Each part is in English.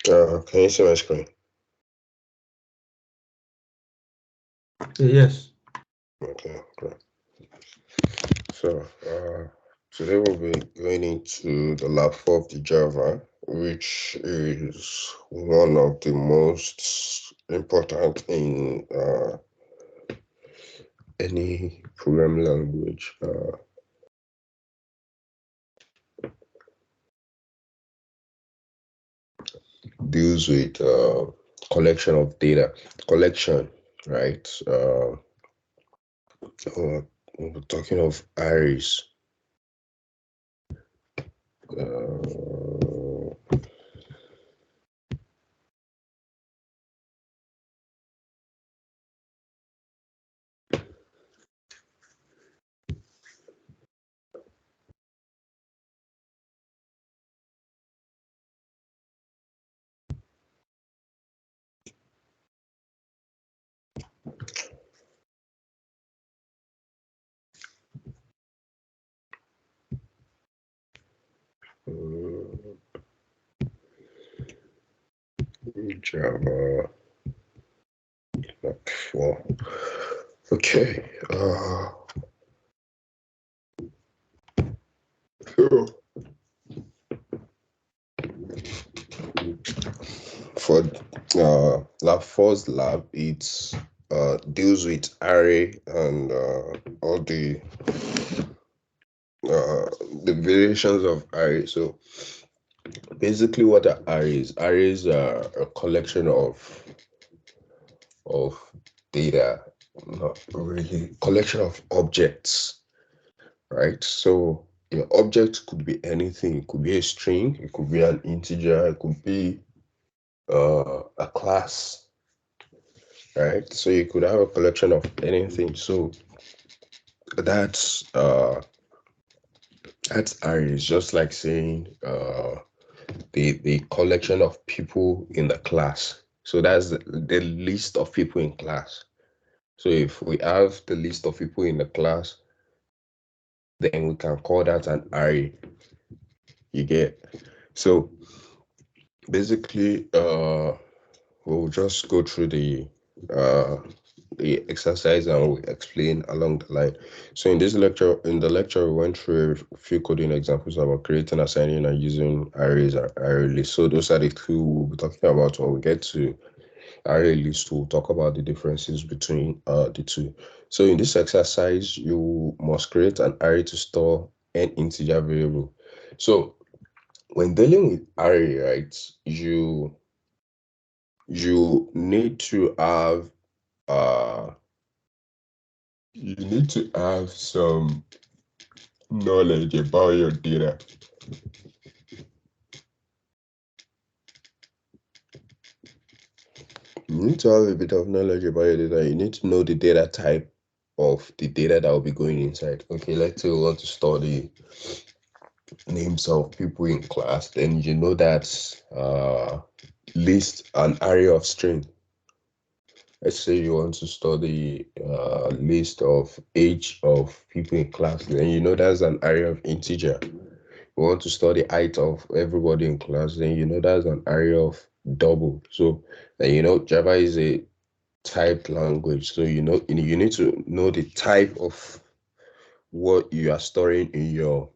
Can you see my screen? Yes. Okay, great. So, today we'll be going into the lab 4 of the Java, which is one of the most important in any programming language. Deals with collection of data, collection, right? We're talking of arrays. Uh, Java 4. Okay. So for lab 4's lab, it deals with array and all the variations of array. So basically, what are arrays? Arrays are a collection of data, not really collection of objects, right? So your object could be anything. It could be a string, it could be an integer, it could be a class, right? So you could have a collection of anything. So that's arrays, just like saying the collection of people in the class. So that's the list of people in class. So if we have the list of people in the class, then we can call that an array. You get? So basically, we'll just go through the exercise and we'll explain along the line. So in the lecture, we went through a few coding examples about creating, assigning, and using arrays and ArrayList. So those are the two we'll be talking about when we get to ArrayList. We'll talk about the differences between the two. So in this exercise, you must create an array to store an integer variable. So when dealing with array, right, you need to have uh some knowledge about your data. You need to have a bit of knowledge about your data. You need to know the data type of the data that will be going inside. Okay, let's say we want to store the names of people in class, then you know that list an array of string. Let's say you want to store the list of age of people in class, then you know that's an array of integer. You want to store the height of everybody in class, then you know that's an array of double. So then you know Java is a typed language, so you know you need to know the type of what you are storing in your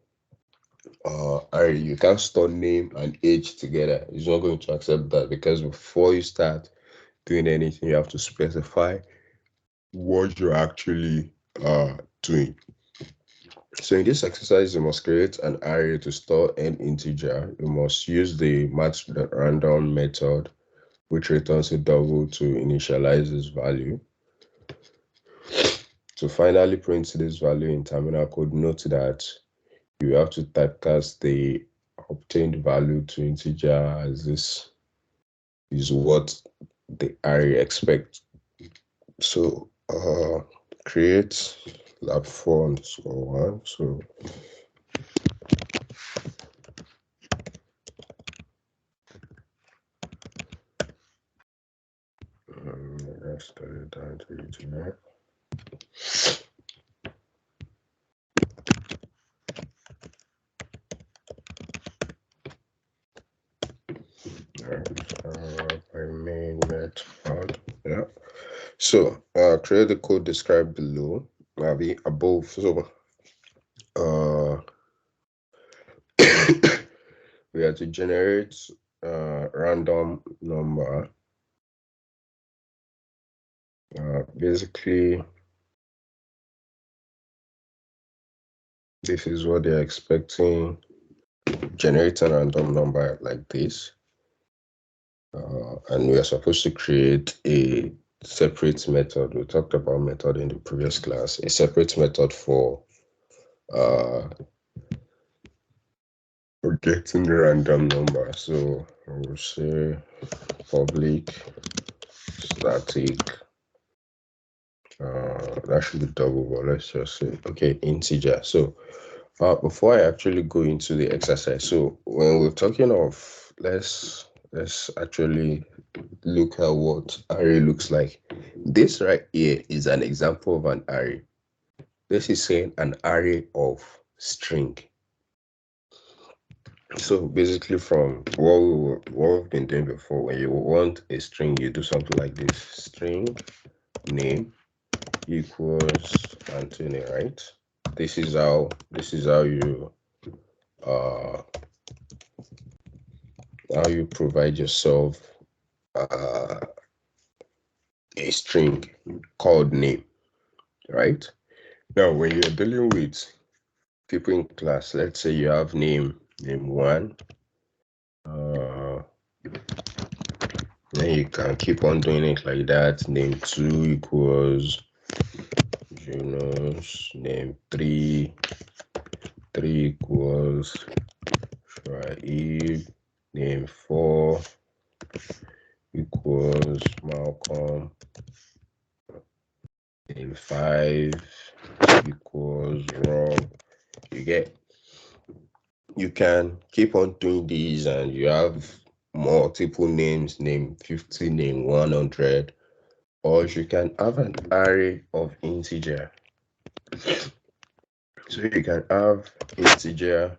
array. You can't store name and age together. It's not going to accept that, because before you start doing anything, you have to specify what you're actually doing. So in this exercise, you must create an array to store an integer. You must use the match.random method, which returns a double to initialize this value. To finally print this value in terminal code, note that you have to typecast the obtained value to integer, as this is what the array expects. So create lab4_1. So let's turn it down to UTF. right part. Yeah. So create the code described below. Maybe above. So we have to generate random number. Basically, this is what they're expecting. Generate a random number like this. And we are supposed to create a separate method. We talked about method in the previous class. A separate method for getting the random number. So I will say public static. That should be double, but let's just say okay, integer. So before I actually go into the exercise, so when we're talking of let's actually look at what array looks like. This right here is an example of an array. This is saying an array of string. So basically from what we've been doing before, when you want a string, you do something like this. String name equals Anthony, right? This is how you provide yourself a string called name, right? Now when you're dealing with people in class, let's say you have name 1, then you can keep on doing it like that. Name 2 equals Jonas, name 3 equals Shaib, name 4 equals Malcolm, name 5 equals Rob. You can keep on doing these, and you have multiple names, name 50, name 100, or you can have an array of integer. So you can have integer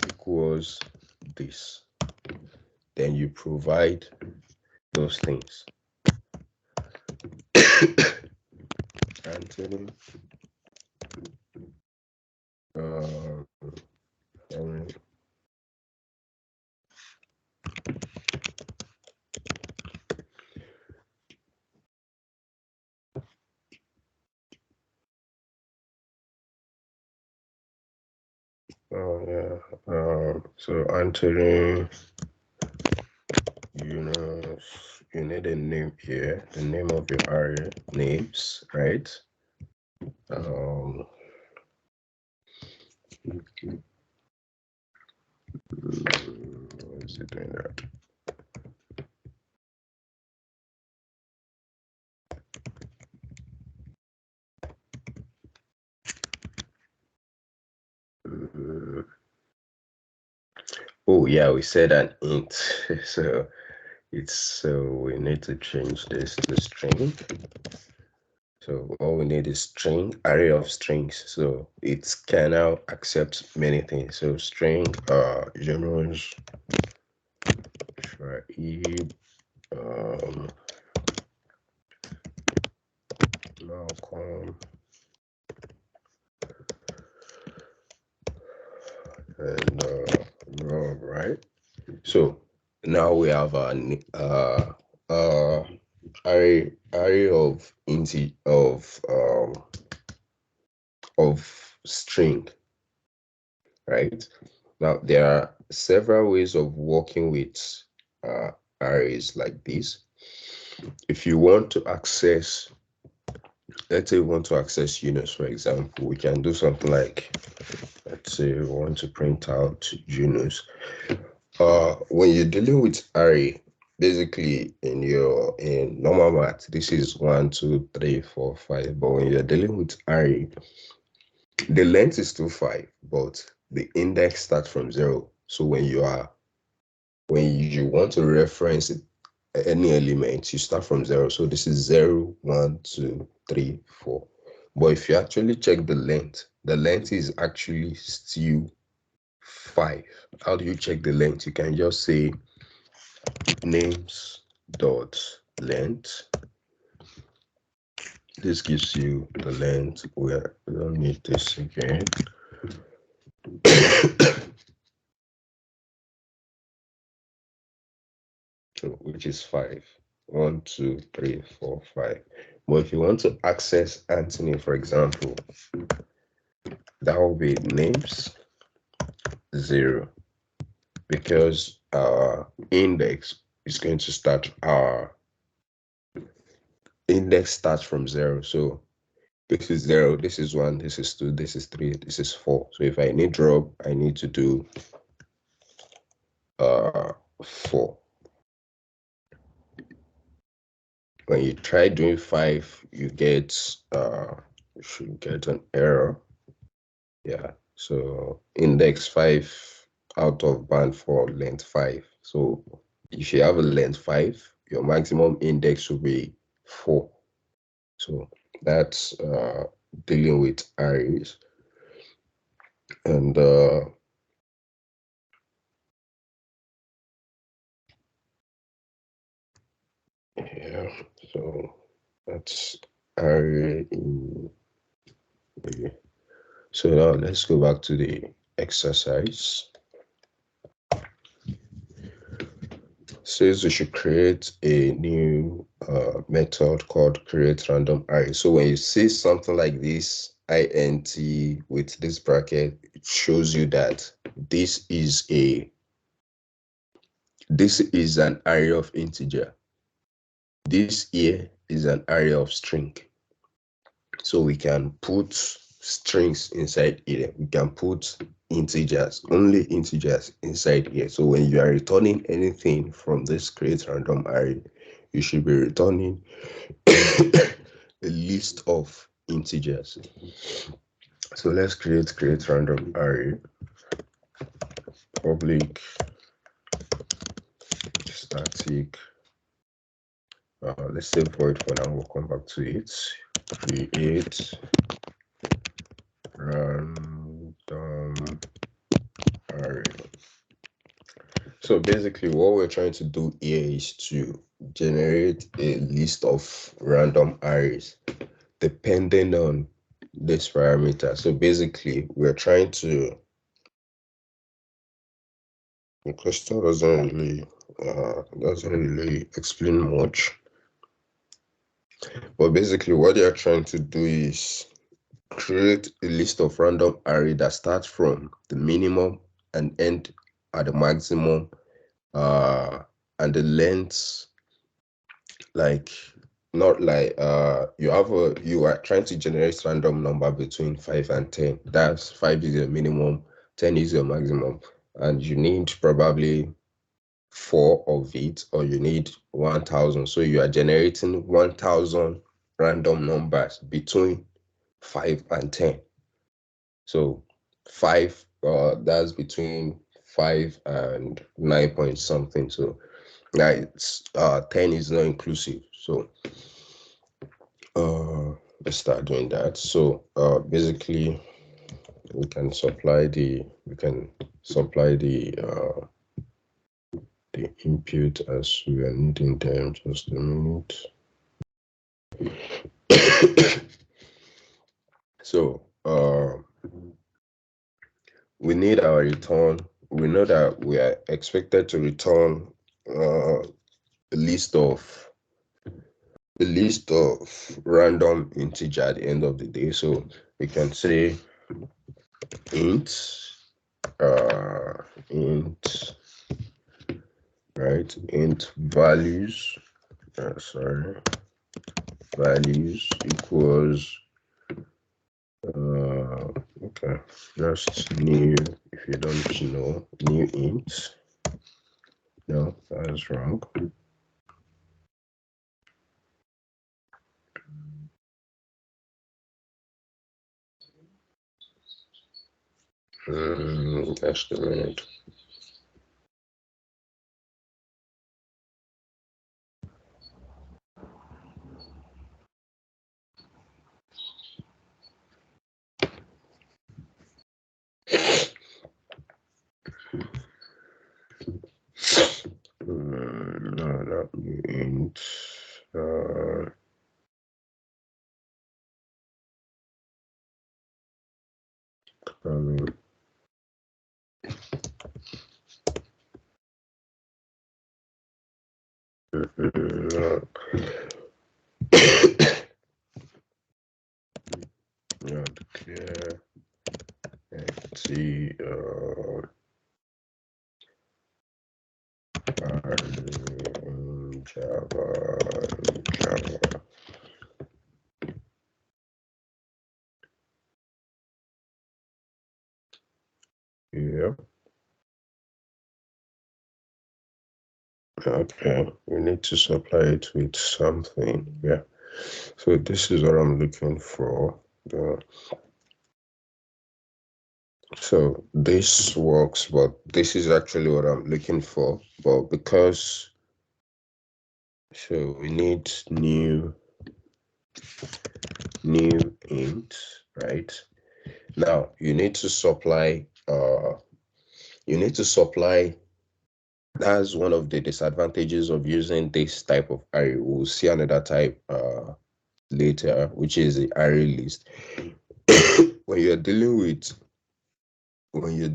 equals this. Then you provide those things. Anthony, so Anthony, you need a name here, the name of your array, names, right? Why is it doing that? Oh yeah, we said an int. So we need to change this to string. So all we need is string, array of strings. So it can now accept many things. So string Jonas, Shaib, Malcolm, and Rob, right? So now we have an array of string, right? Now there are several ways of working with arrays like this. If you want to access, let's say we want to access units, for example, we can do something like, let's say we want to print out units. When you're dealing with array, basically in normal math, this is 1, 2, 3, 4, 5. But when you're dealing with array, the length is still 5, but the index starts from 0. So when you want to reference any element, you start from 0. So this is 0, 1, 2, 3, 4. But if you actually check the length is actually still 5. How do you check the length? You can just say names dot length. This gives you the length. We don't need this again. So, which is 5. 1, 2, 3, 4, 5. But if you want to access Anthony, for example, that will be names 0, because our index is going to start, our index starts from 0. So this is 0, this is 1, this is 2, this is 3, this is 4. So if I need drop, I need to do 4. When you try doing 5, you should get an error. Yeah, so index 5 out of band for length 5. So if you have a length 5, your maximum index will be 4. So that's dealing with arrays. And yeah, so that's array in the. So now let's go back to the exercise. Says we should create a new method called create random array. So when you see something like this, int with this bracket, it shows you that this is an array of integer. This here is an array of string. So we can put strings inside here. We can put integers, only integers inside here. So when you are returning anything from this create random array, you should be returning a list of integers. So let's create random array, public static. Let's say void for now. We'll come back to it. Create random array. So basically what we're trying to do here is to generate a list of random arrays depending on this parameter. So basically we're trying to, the question doesn't really explain much, but basically what you're trying to do is create a list of random array that starts from the minimum and end at the maximum, and the length, like, not like you are trying to generate random number between 5 and 10. That's 5 is your minimum, 10 is your maximum, and you need probably 4 of it, or you need 1000. So you are generating 1000 random numbers between 5 and 10. So 5, that's between 5 and 9 point something. So that's 10 is not inclusive. So let's start doing that. So basically we can supply the input as we are needing them. Just a minute. So we need our return. We know that we are expected to return a list of random integer at the end of the day. So we can say int values, values equals okay, just new, if you don't know, new int. No, that's wrong. Just a minute. int clear empty Java. Yeah. Okay, we need to supply it with something. Yeah. So this is what I'm looking for. So this works, but this is actually what I'm looking for. But because so we need new int, right? Now you need to supply that's one of the disadvantages of using this type of array. We'll see another type later, which is the array list. when you're dealing with when you're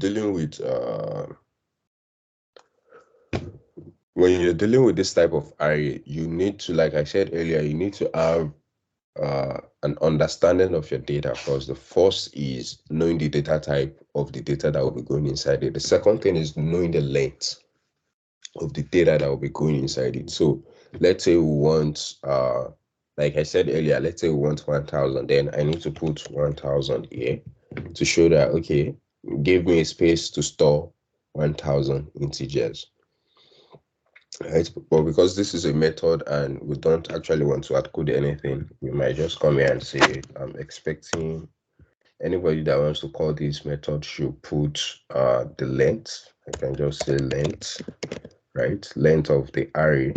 dealing with this type of array, you need to, like I said earlier, you need to have an understanding of your data first. The first is knowing the data type of the data that will be going inside it. The second thing is knowing the length of the data that will be going inside it. So let's say we want like I said earlier, let's say we want 1000, then I need to put 1000 here to show that, okay, give me a space to store 1000 integers, right? But because this is a method and we don't actually want to add code anything, we might just come here and say I'm expecting anybody that wants to call this method should put the length. I can just say length, right? Length of the array,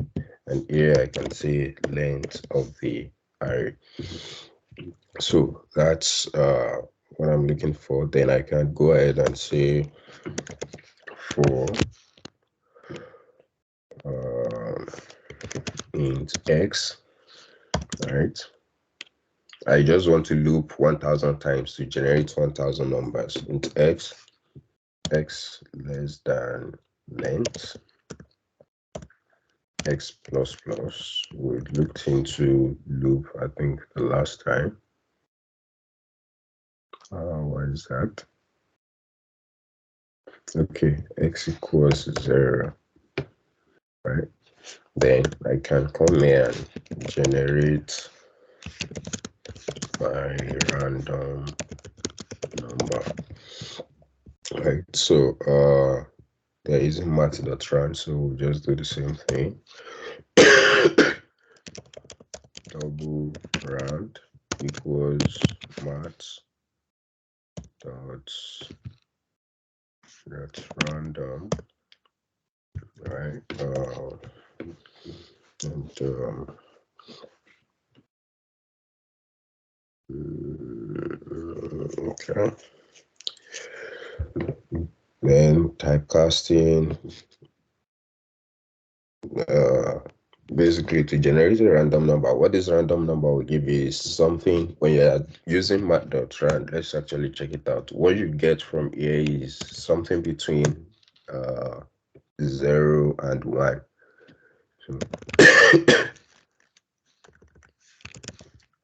and here I can say length of the array. So that's what I'm looking for. Then I can go ahead and say for int x, right? I just want to loop 1000 times to generate 1000 numbers. Int x less than length x plus plus. We looked into loop, I think, the last time. What is that? Okay, x equals 0, right? Then I can come here and generate my random number, right? So there isn't math.run, so we'll just do the same thing. Double round equals math dot random, right? Okay. Then typecasting, basically to generate a random number. What this random number will give you is something when you're using math.rand. Let's actually check it out. What you get from here is something between 0 and 1. So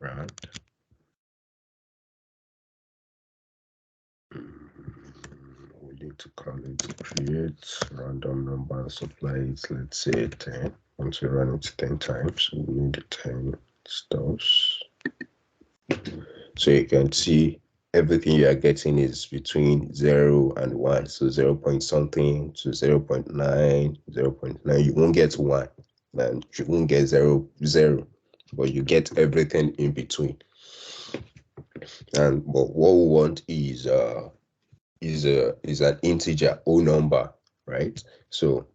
rand. We need to call it create random number and supply it, let's say 10. Once we run it 10 times, we need 10 stars. So you can see everything you are getting is between 0 and 1. So 0 point something to 0 0.9, 0 0.9. You won't get 1, and you won't get 0, but you get everything in between. And but what we want is an integer whole number, right? So,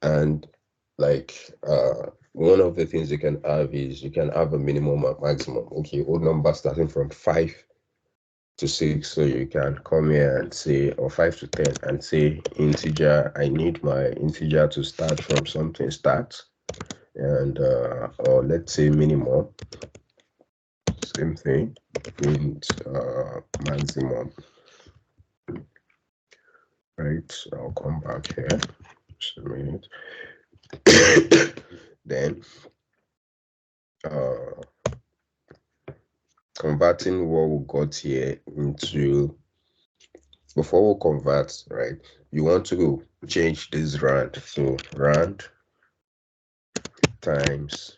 and like one of the things you can have is you can have a minimum and maximum. Okay, whole number starting from 5 to 6, so you can come here and say, or 5 to 10, and say integer, I need my integer to start from something start, and or let's say minimum, same thing, int maximum, right? I'll come back here, just a minute. Then converting what we got here into, before we convert, right, you want to change this rand, so rand times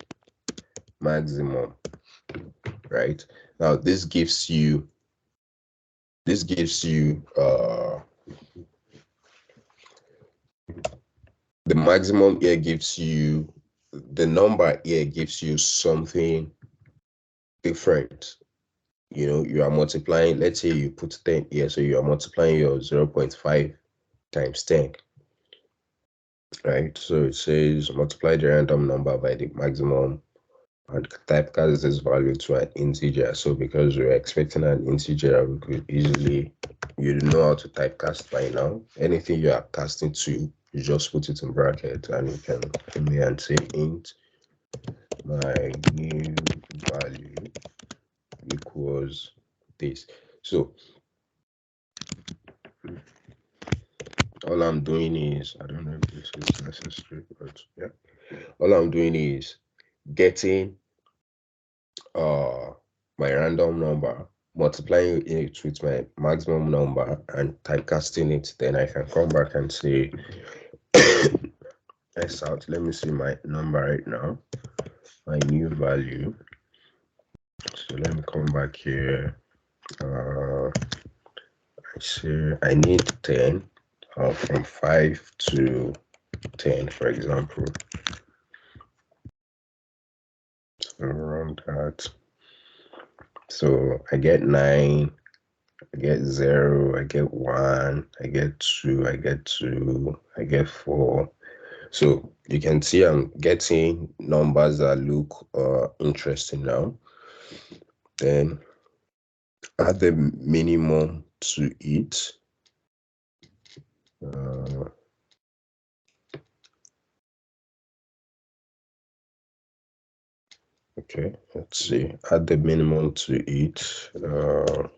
maximum, right? Now this gives you the maximum here gives you, the number here gives you something different. You know, you are multiplying, let's say you put 10 here, so you are multiplying your 0.5 times 10, right? So it says multiply the random number by the maximum and typecast this value to an integer. So because we're expecting an integer, we could easily, you know how to typecast by now. Anything you are casting to, you just put it in bracket, and you can come here and say int my new value equals this. So all I'm doing is, I don't know if this is necessary, but yeah, all I'm doing is getting my random number, multiplying it with my maximum number, and typecasting it. Then I can come back and say S out. Let me see my number right now, my new value. So let me come back here. I say I need 10, from 5 to 10, for example. So around that. So I get 9, I get 0, I get 1, I get 2, I get 2, I get 4. So you can see I'm getting numbers that look interesting now. Then add the minimum to it. Okay, let's see. Add the minimum to it. I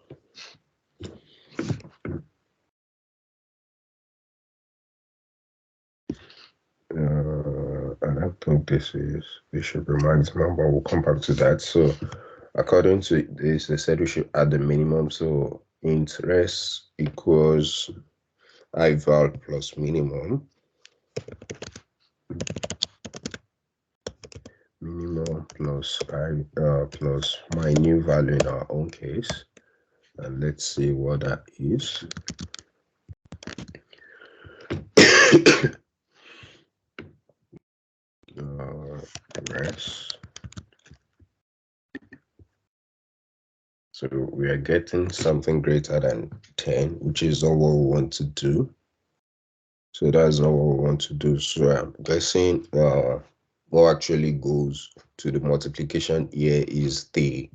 don't think this should be maximum, but we'll come back to that. So according to this, they said we should add the minimum. So interest equals ival plus minimum. Minimum plus plus my new value in our own case. And let's see what that is. Rest. So we are getting something greater than 10, which is not what we want to do. So that's not what we want to do. So I'm guessing what actually goes to the multiplication here is the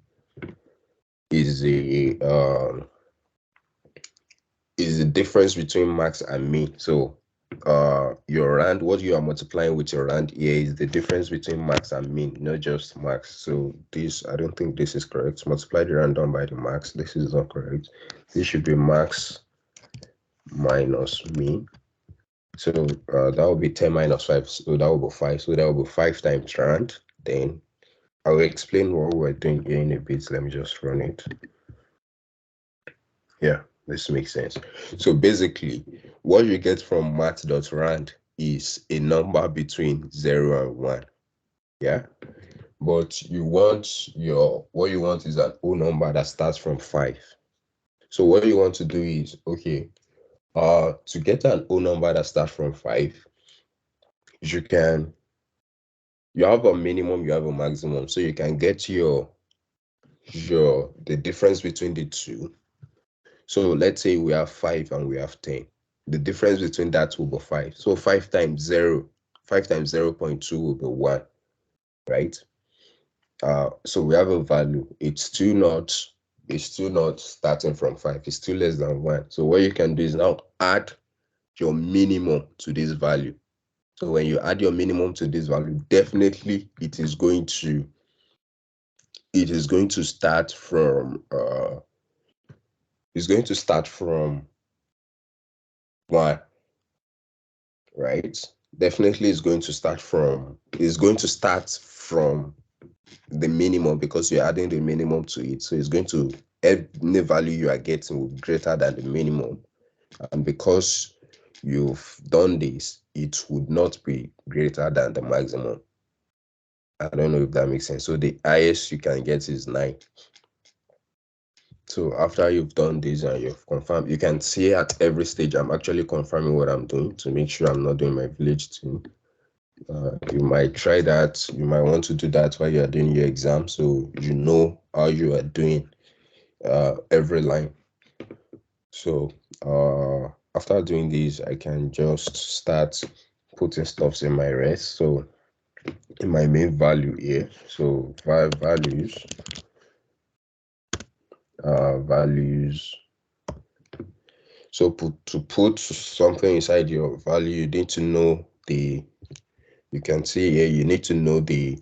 difference between max and mean. So your rand, what you are multiplying with your rand here is the difference between max and mean, not just max. So this, I don't think this is correct. Multiply the random by the max. This is not correct. This should be max minus mean. So that will be 10 minus 5. So that will be 5. So that will be 5 times rand. Then I will explain what we're doing here in a bit. Let me just run it. Yeah, this makes sense. So basically, what you get from math.rand is a number between 0 and 1. Yeah. But what you want is an whole number that starts from 5. So what you want to do is, okay, to get an whole number that starts from 5, you have a minimum, you have a maximum. So you can get the difference between the two. So let's say we have 5 and we have 10. The difference between that will be 5. So 5 times 0, 5 times 0.2 will be 1, right? So we have a value. It's still not starting from 5. It's still less than 1. So what you can do is now add your minimum to this value. So when you add your minimum to this value, definitely it is going to start from it's going to start from 1, right? Definitely it's going to start from the minimum, because you're adding the minimum to it. So it's going to, any value you are getting will be greater than the minimum. And because you've done this, it would not be greater than the maximum. I don't know if that makes sense. So the highest you can get is 9. So after you've done this and you've confirmed, you can see at every stage I'm actually confirming what I'm doing to make sure I'm not doing my village too. You might try that. You might want to do that while you're doing your exam, so you know how you are doing every line. So after doing this, I can just start putting stuffs in my rest. So in my main value here, so values, so to put something inside your value, you need to know you can see here, you need to know the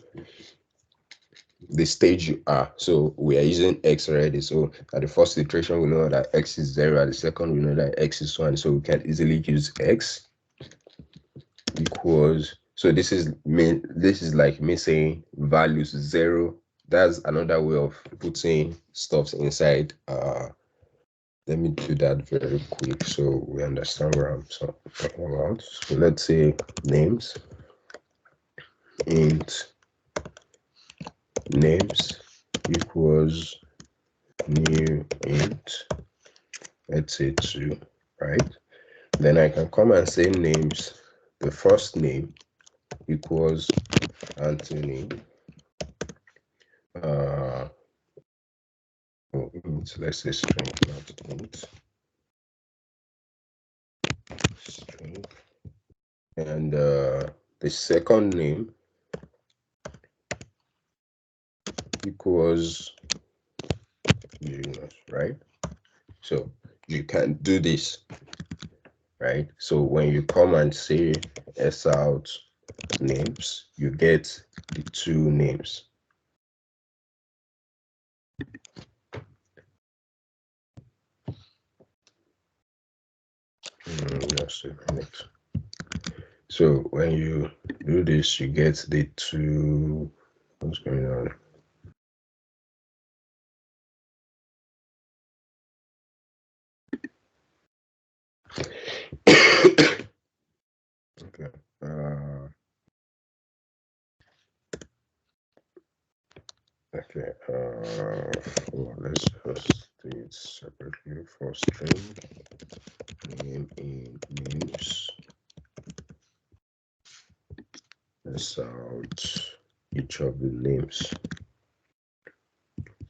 stage you are. So we are using x already. So at the first iteration, we know that x is 0. At the second, we know that x is 1. So we can easily use x equals. So this is like me saying values 0. That's another way of putting stuff inside. Let me do that very quick so we understand where I'm talking about. So let's say names, int names equals new int, let's say 2, right? Then I can come and say names, the first name equals Anthony, int, let's say string, not int, string, and the second name equals Jonas, right? So you can do this, right? So when you come and say s out names, you get the 2 names. Just a minute. So when you do this, you get the 2. What's going on? Okay. Okay. Let's just do it separately for string name in names. Let's out each of the names.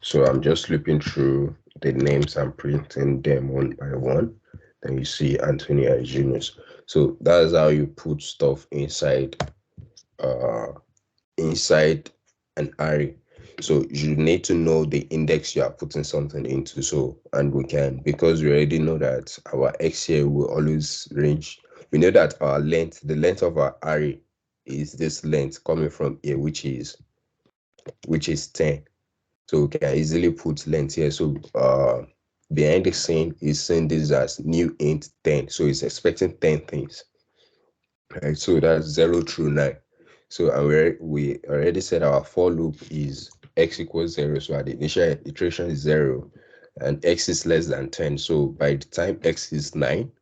So I'm just flipping through the names and printing them one by one. Then you see Anthony and Genius. So that's how you put stuff inside inside an array. So you need to know the index you are putting something into. So, and we can, because we already know that our x here will always range. We know that our length, the length of our array is this length coming from here, which is 10. So we can easily put length here. So behind the scene is saying this as new int 10. So it's expecting 10 things. Right, so that's 0 through 9. So we already said our for loop is x equals 0. So at the initial iteration is 0 and x is less than 10. So by the time x is 9,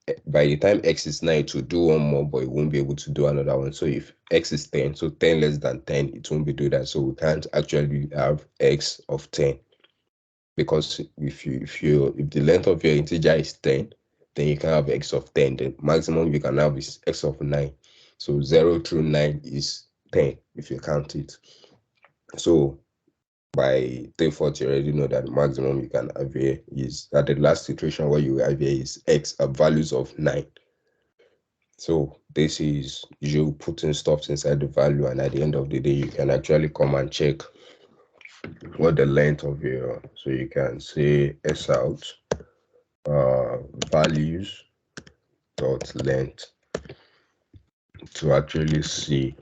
it will do one more, but it won't be able to do another one. So if x is 10, so 10 less than 10, it won't be do that. So we can't actually have x of 10, because if the length of your integer is 10, then you can have x of 10. The maximum you can have is x of 9. So 0 through 9 is 10 if you count it. So by default, you already know that the maximum you can have here is at the last iteration, what you have here is x values of 9. So this is you putting stuff inside the value, and at the end of the day, you can actually come and check what the length of your, so you can say s out values dot length. to actually see.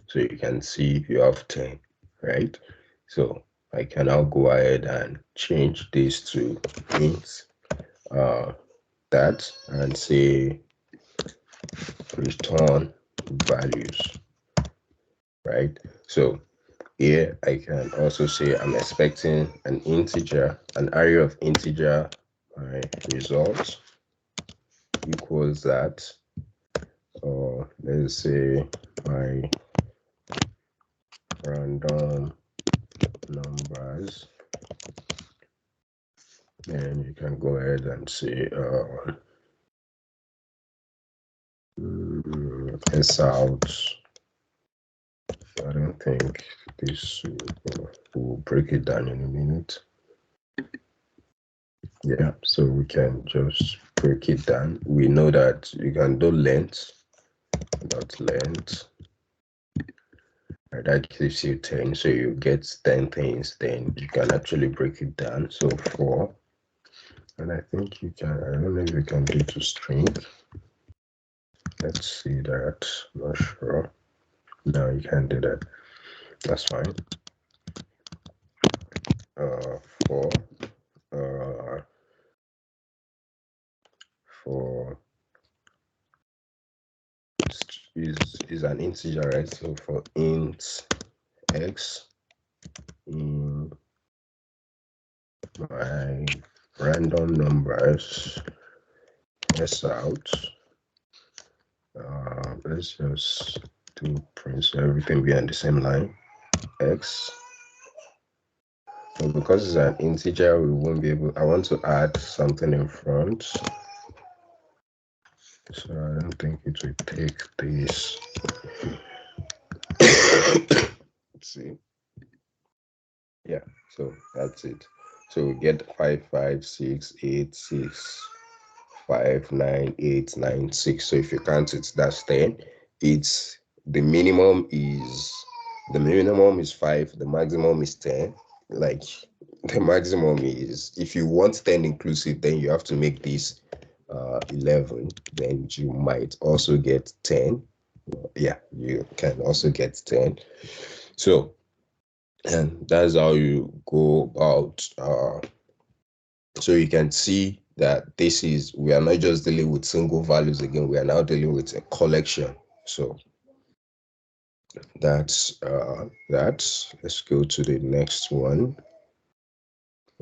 So you can see you have 10, right? So I can now go ahead and change this to int that and say return values, right? So here I can also say I'm expecting an integer, an array of integer, my result equals that, or let's say my random numbers, and you can go ahead and say S out. I don't think this will break it down in a minute. Yeah, so we can just break it down. We know that you can do length dot length, and that gives you 10, so you get 10 things. Then you can actually break it down. So 4, and I think you can, I don't know if you can do to string. Let's see that. Not sure. No, you can't do that. That's fine. 4 for is an integer, right? So for int x in my random numbers s out, let's just do print so everything be on the same line, x. So because it's an integer, we won't be able, I want to add something in front, so I don't think it will take this. Let's see. Yeah, so that's it. So we get 5, 5, 6, 8, 6, 5, 9, 8, 9, 6. So if you count it, that's 10. It's the minimum is 5, the maximum is 10. Like the maximum is, if you want 10 inclusive, then you have to make this 11. Then you might also get 10. Yeah, you can also get 10. So, and that's how you go about so you can see that this is, we are not just dealing with single values again, we are now dealing with a collection. So that's that. Let's go to the next one.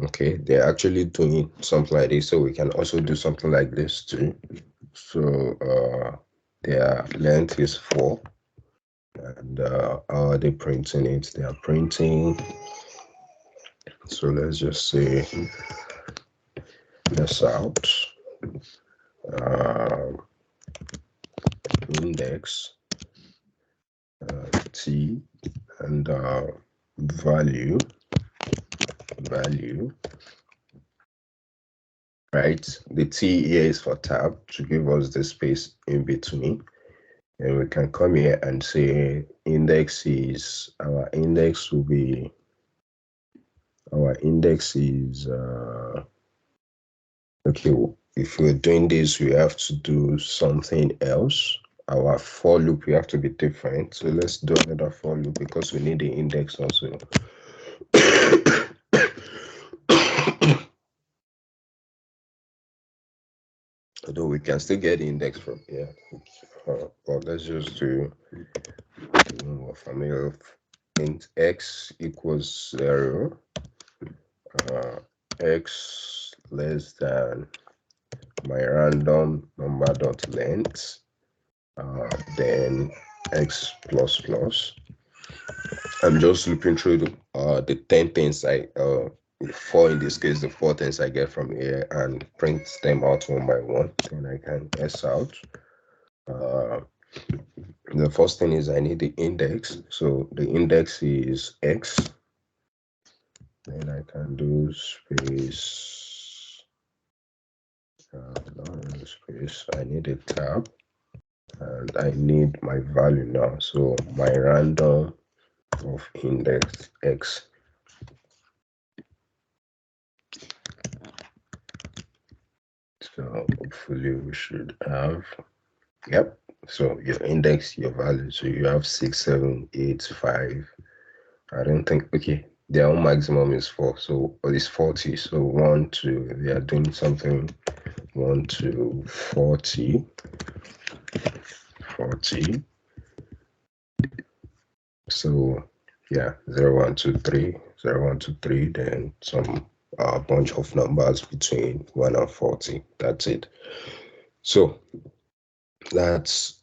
Okay, they're actually doing something like this, so we can also do something like this too. So their length is 4, and how are they printing it? They are printing, so let's just say this out, index t, and value, right? The t here is for tab to give us the space in between, and we can come here and say index is, our index will be, okay, if we're doing this, we have to do something else. Our for loop, we have to be different. So let's do another for loop because we need the index also. Although we can still get the index from here. But let's just do more familiar with int x equals 0, x less than my random number dot length, then x plus plus. I'm just looping through the 10 things I 4 in this case, the 4 things I get from here, and print them out one by one. Then I can s out. The first thing is I need the index. So the index is x. Then I can do space, not space, I need a tab, and I need my value now. So my random of index x. So hopefully we should have, yep. So your index, your value. So you have 6, 7, 8, 5. I don't think, okay, their own maximum is 4. So it's 40. So 1 to, they are doing something 1 to 40. 40. So yeah, 0, 1, 2, 3, 0, 1, 2, 3, then some bunch of numbers between 1 and 40. That's it. So that's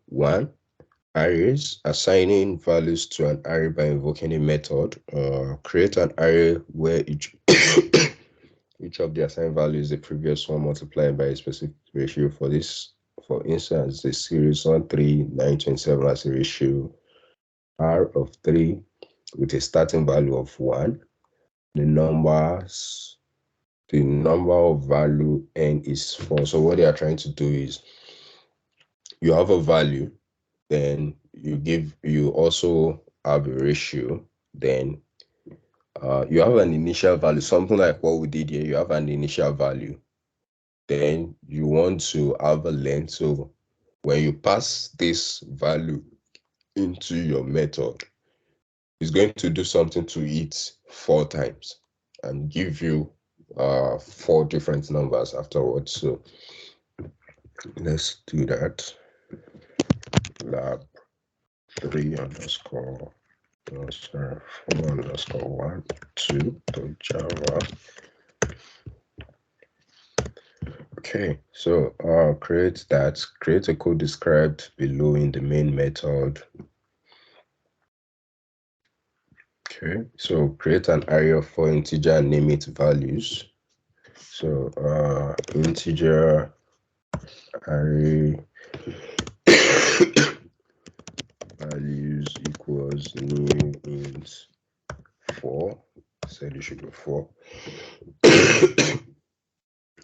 one. Arrays, assigning values to an array by invoking a method. Create an array where each each of the assigned values is the previous one multiplied by a specific ratio. For this, for instance, the series 1, 3, 9, 27 has a ratio R of 3 with a starting value of 1. The number of value n is 4. So what they are trying to do is, you have a value, then you also have a ratio, then you have an initial value, something like what we did here. You have an initial value, then you want to have a length. So when you pass this value into your method, it's going to do something to it 4 times and give you 4 different numbers afterwards. So let's do that. Lab 3 underscore 4 underscore 1 2 to Java. Okay, so create a code described below in the main method. Okay, so create an array of 4 integer and name it values. So integer array values equals new int 4. Said it should be 4.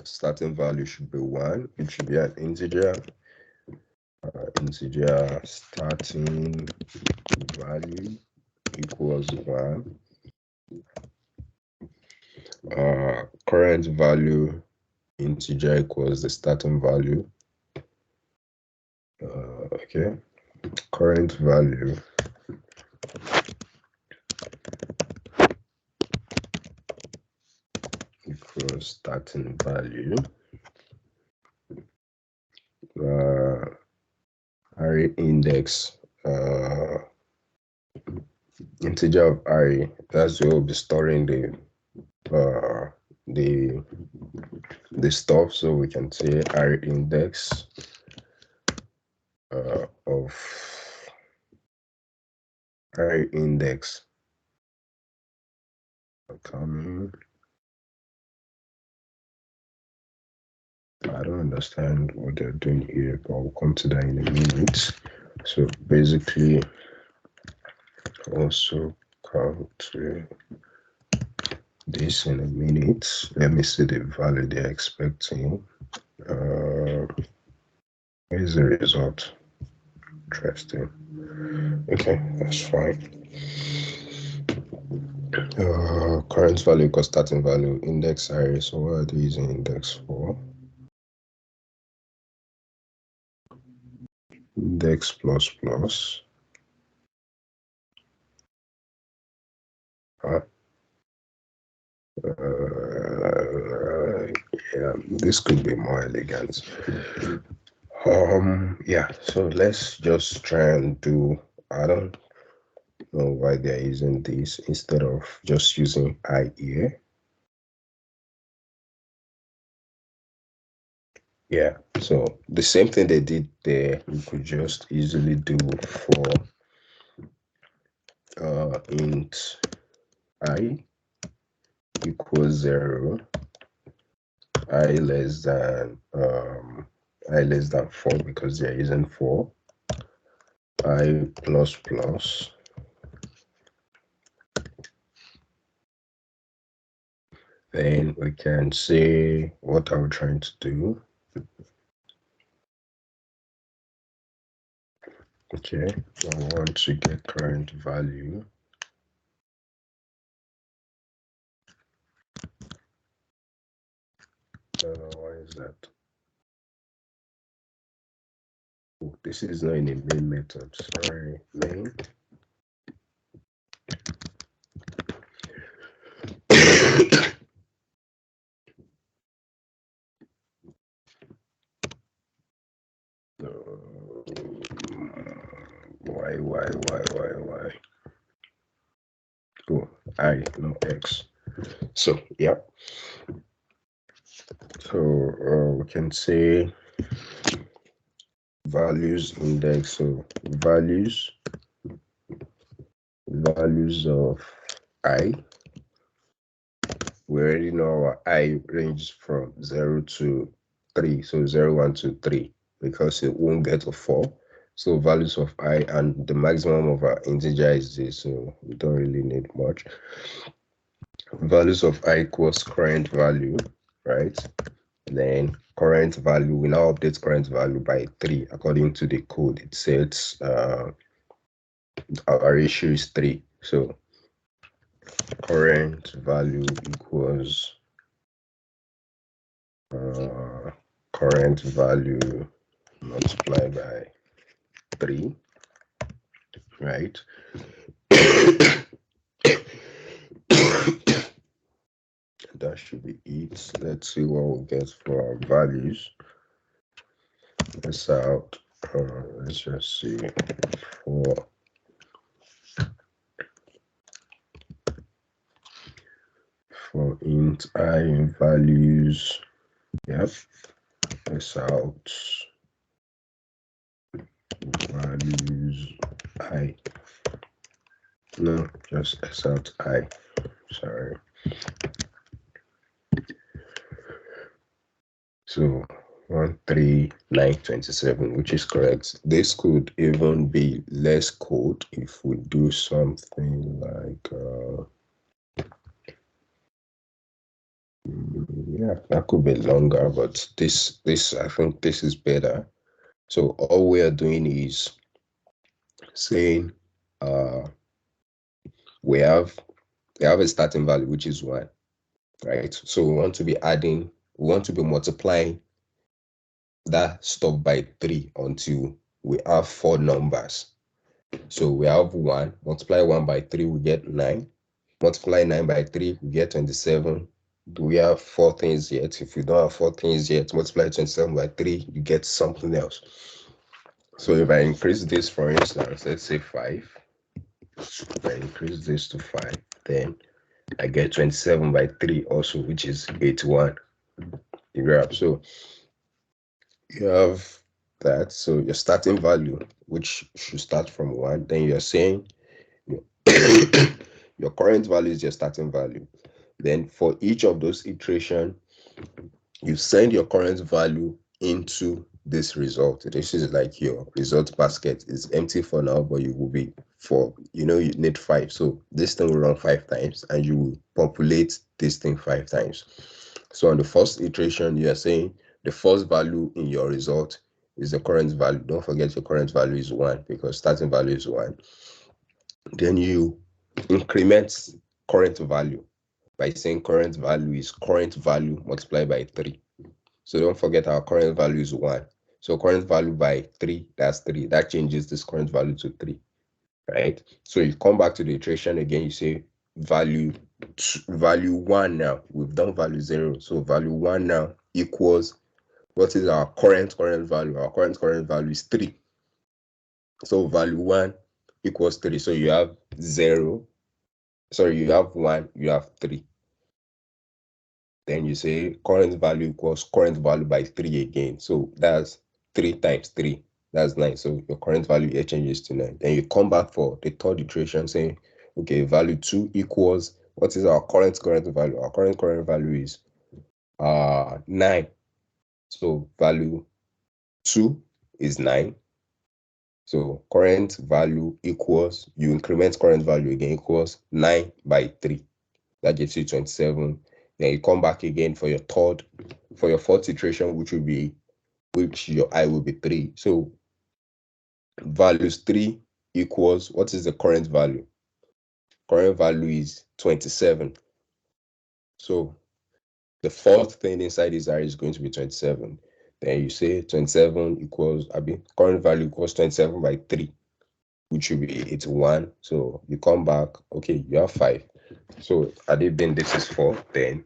Starting value should be 1. It should be an integer. Integer starting value equals 1. Current value integer equals the starting value. Okay, current value equals starting value. Array index, integer of array, that's where we'll be storing the stuff. So we can say array index of array index coming. I don't understand what they're doing here, but we'll come to that in a minute. So basically, also come to this in a minute. Let me see the value they're expecting. Where is the result? Interesting. Okay, that's fine. Current value equals starting value, index array. So what are they using index for? Index plus plus. Yeah, this could be more elegant. Yeah, so let's just try and do, I don't know why they're using this instead of just using I here. Yeah, so the same thing they did there, you could just easily do for int I equals 0, I less than 4 because they're using 4, I plus plus, then we can say what are we trying to do. Okay, I want to get current value. Why is that? Oh, this is not in a main method. Sorry, main. Why? Oh, I, no X. So, yeah. So, we can say values index. So, values of I. We already know our I ranges from 0 to 3. So, 0, 1, 2, 3, because it won't get to 4. So, values of I, and the maximum of our integer is this. So, we don't really need much. Values of I equals current value, right? Then current value, we now update current value by 3 according to the code. It says our ratio is 3. So current value equals current value multiplied by 3, right? That should be it. Let's see what we'll get for our values. Let's out. Let's just see for int I values. Yep. Let's out values I. No, just S out I. Sorry. So 13927, which is correct. This could even be less code if we do something like yeah, that could be longer, but this I think this is better. So all we are doing is saying we have a starting value, which is 1, right? So we want to be multiplying that stuff by 3 until we have 4 numbers. So we have 1, multiply 1 by 3, we get 9. Multiply 9 by 3, we get 27. Do we have 4 things yet? If you don't have 4 things yet, multiply 27 by 3, you get something else. So if I increase this, for instance, let's say 5. If I increase this to 5, then I get 27 by 3 also, which is 81. You grab. So you have that. So your starting value, which should start from 1, then you're saying your current value is your starting value. Then for each of those iteration, you send your current value into this result. This is like your result basket. Is empty for now, but you will be you need 5. So this thing will run 5 times and you will populate this thing 5 times. So on the first iteration, you are saying the first value in your result is the current value. Don't forget your current value is 1 because starting value is 1. Then you increment current value by saying current value is current value multiplied by 3. So don't forget our current value is 1. So current value by 3, that's 3. That changes this current value to 3, right? So you come back to the iteration again, you say value 1 now. We've done value 0. So value 1 now equals, what is our current value? Our current value is 3. So value 1 equals 3. So you have 0. Sorry, you have 1, you have 3. Then you say current value equals current value by 3 again. So that's 3 times 3. That's 9. So your current value here changes to 9. Then you come back for the third iteration saying, okay, value 2 equals, what is our current value? Our current value is 9. So value 2 is 9. So current value equals, you increment current value again, equals 9 by 3. That gives you 27. Then you come back again for your fourth iteration, which your I will be 3. So values 3 equals, what is the current value? Current value is 27. So the fourth thing inside this array is going to be 27. Then you say 27 equals, current value equals 27 by 3, which should be 81. So you come back, okay, you have 5. So had it been this is 4, then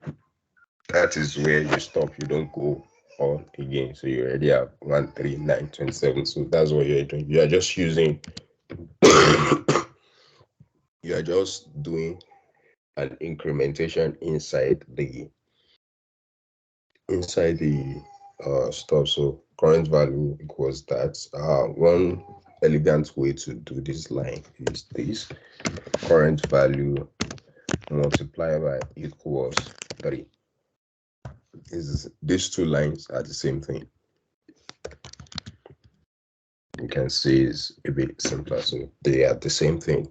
that is where you stop. You don't go on again. So you already have 1, 3, 9, 27. So that's what you're doing. You are just using, you are just doing an incrementation inside the stuff. So current value equals that. One elegant way to do this line is this: current value multiplied by equals 3. These two lines are the same thing. You can see it's a bit simpler. So they are the same thing.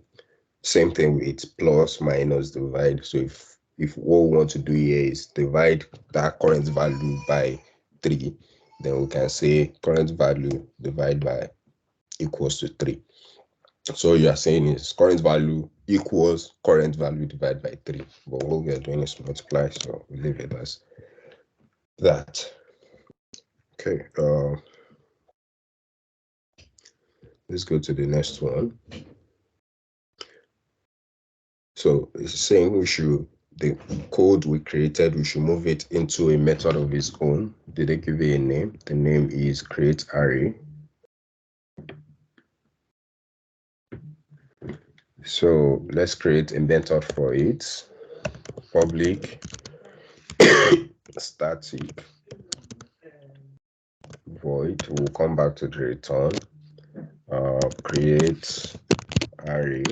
Same thing with plus, minus, divide. So if what we want to do here is divide that current value by 3, then we can say current value divided by equals to 3. So you are saying is current value equals current value divided by 3. But what we are doing is multiply, so we leave it as that. Okay, let's go to the next one. So it's saying the code we created, we should move it into a method of its own. Did they give it a name? The name is create array. So let's create a method for it. Public static void. We'll come back to the return. Create array.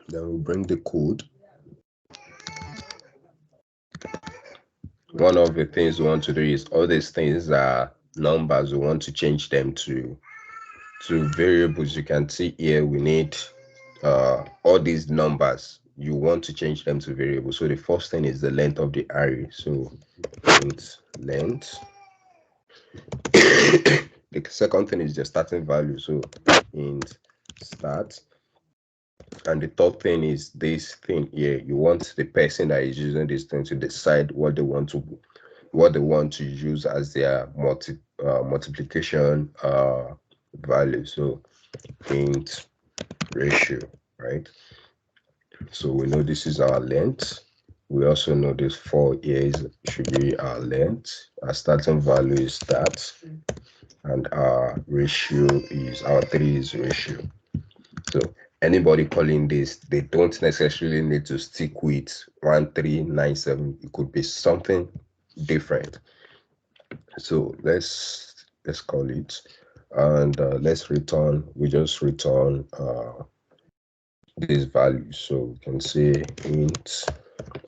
Then we'll bring the code. One of the things we want to do is all these things are numbers. We want to change them to variables. You can see here we need all these numbers. You want to change them to variables. So the first thing is the length of the array. So int length. The second thing is the starting value. So int start. And the third thing is this thing here. You want the person that is using this thing to decide what they want to use as their multiplication value. So int ratio, right? So we know this is our length. We also know this 4 years should be our length. Our starting value is that, and our ratio is our 3 is ratio. So anybody calling this, they don't necessarily need to stick with 1397. It could be something different. So let's call it, and let's return. We just return these values. So we can say int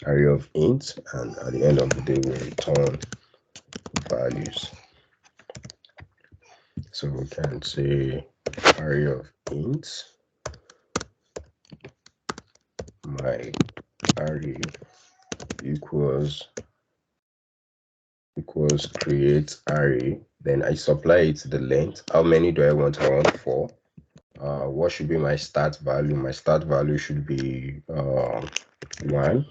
array of int, and at the end of the day we return values. So we can say array of int, my array equals create array. Then I supply it the length. How many do I want? I want 4. What should be my start value? My start value should be 1,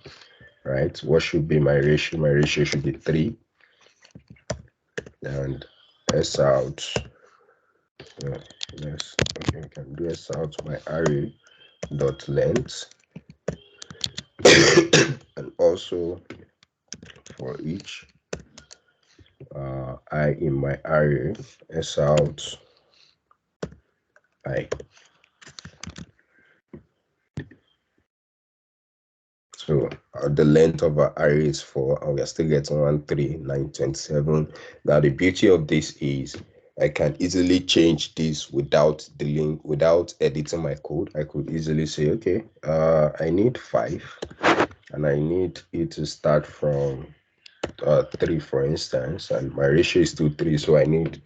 right? What should be my ratio? My ratio should be 3. And s out. Yes, okay, we can do s out my array dot length. And also for each I in my array, s out I. So the length of our array is 4, and we are still getting 13927. Now the beauty of this is I can easily change this without editing my code. I could easily say, okay, I need 5, and I need it to start from 3, for instance, and my ratio is to 3. So I need,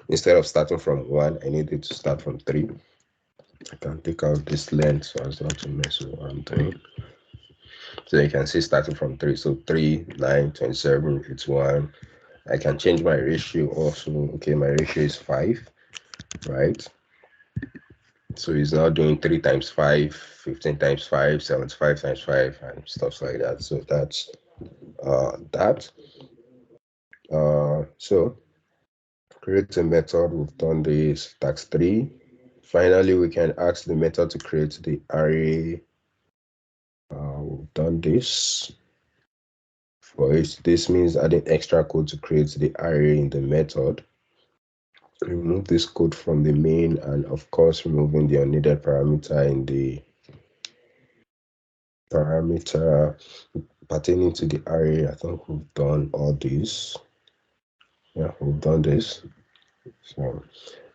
instead of starting from 1, I need it to start from 3. I can take out this length so as not to mess with what I'm doing. So you can see starting from 3. So 3, 9, 27, it's 1. I can change my ratio also. Okay, my ratio is 5, right? So it's now doing 3 times 5, 15 times 5, 75 times 5, and stuff like that. So that's that. So create a method. We've done this. Task 3. Finally, we can ask the method to create the array. We've done this. For it, this means adding extra code to create the array in the method. Remove this code from the main, and of course, removing the unneeded parameter in the parameter pertaining to the array. I think we've done all this. Yeah, we've done this. So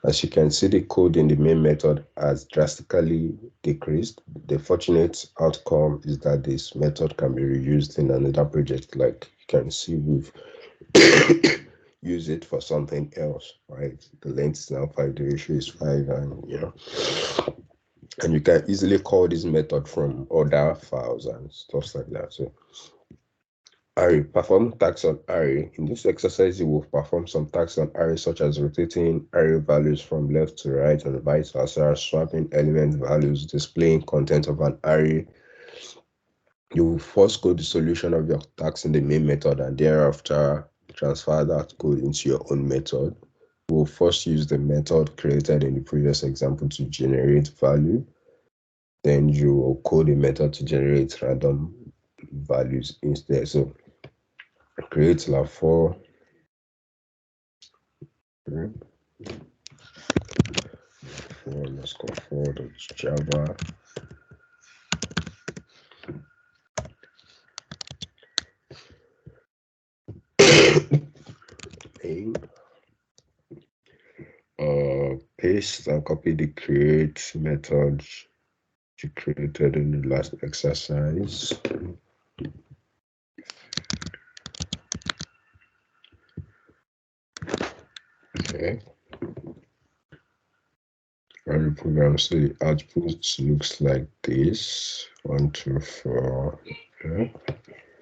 as you can see, the code in the main method has drastically decreased. The fortunate outcome is that this method can be reused in another project. Like you can see, we've used it for something else, right? The length is now 5, the ratio is 5, and and you can easily call this method from other files and stuff like that. So array, perform tasks on array. In this exercise, you will perform some tasks on array, such as rotating array values from left to right and vice versa, swapping element values, displaying content of an array. You will first code the solution of your task in the main method, and thereafter transfer that code into your own method. We'll first use the method created in the previous example to generate value. Then you will code a method to generate random values instead. So create lab4 let's go forward to Java. Paste and copy the create method you created in the last exercise. Okay. Run the program, so the output looks like this. 1, 2, 4. Okay.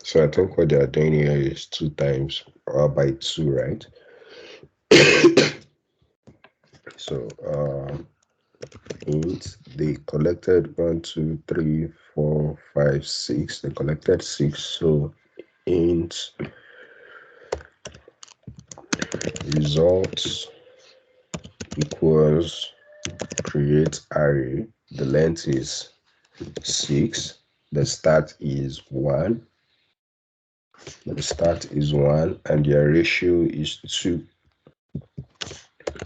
So I think what they are doing here is 2 times by 2, right? So int, they collected 1, 2, 3, 4, 5, 6. They collected 6. So int results equals create array. The length is 6. The start is 1. The start is 1, and their ratio is 2.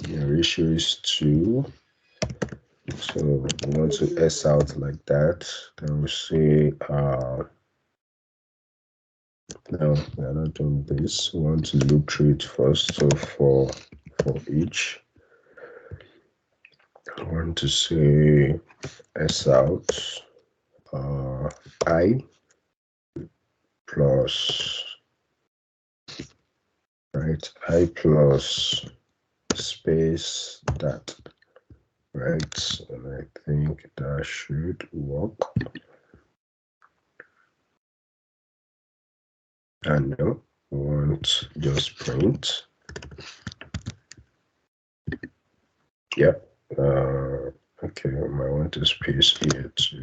Their ratio is 2. So we want to S out like that. Then we say no, we are not doing this. We want to loop through it first. So for each, I want to say S out I plus, right, I plus space that, right, and I think that should work. And no, we want just print. Yep. Okay, I want to space here too.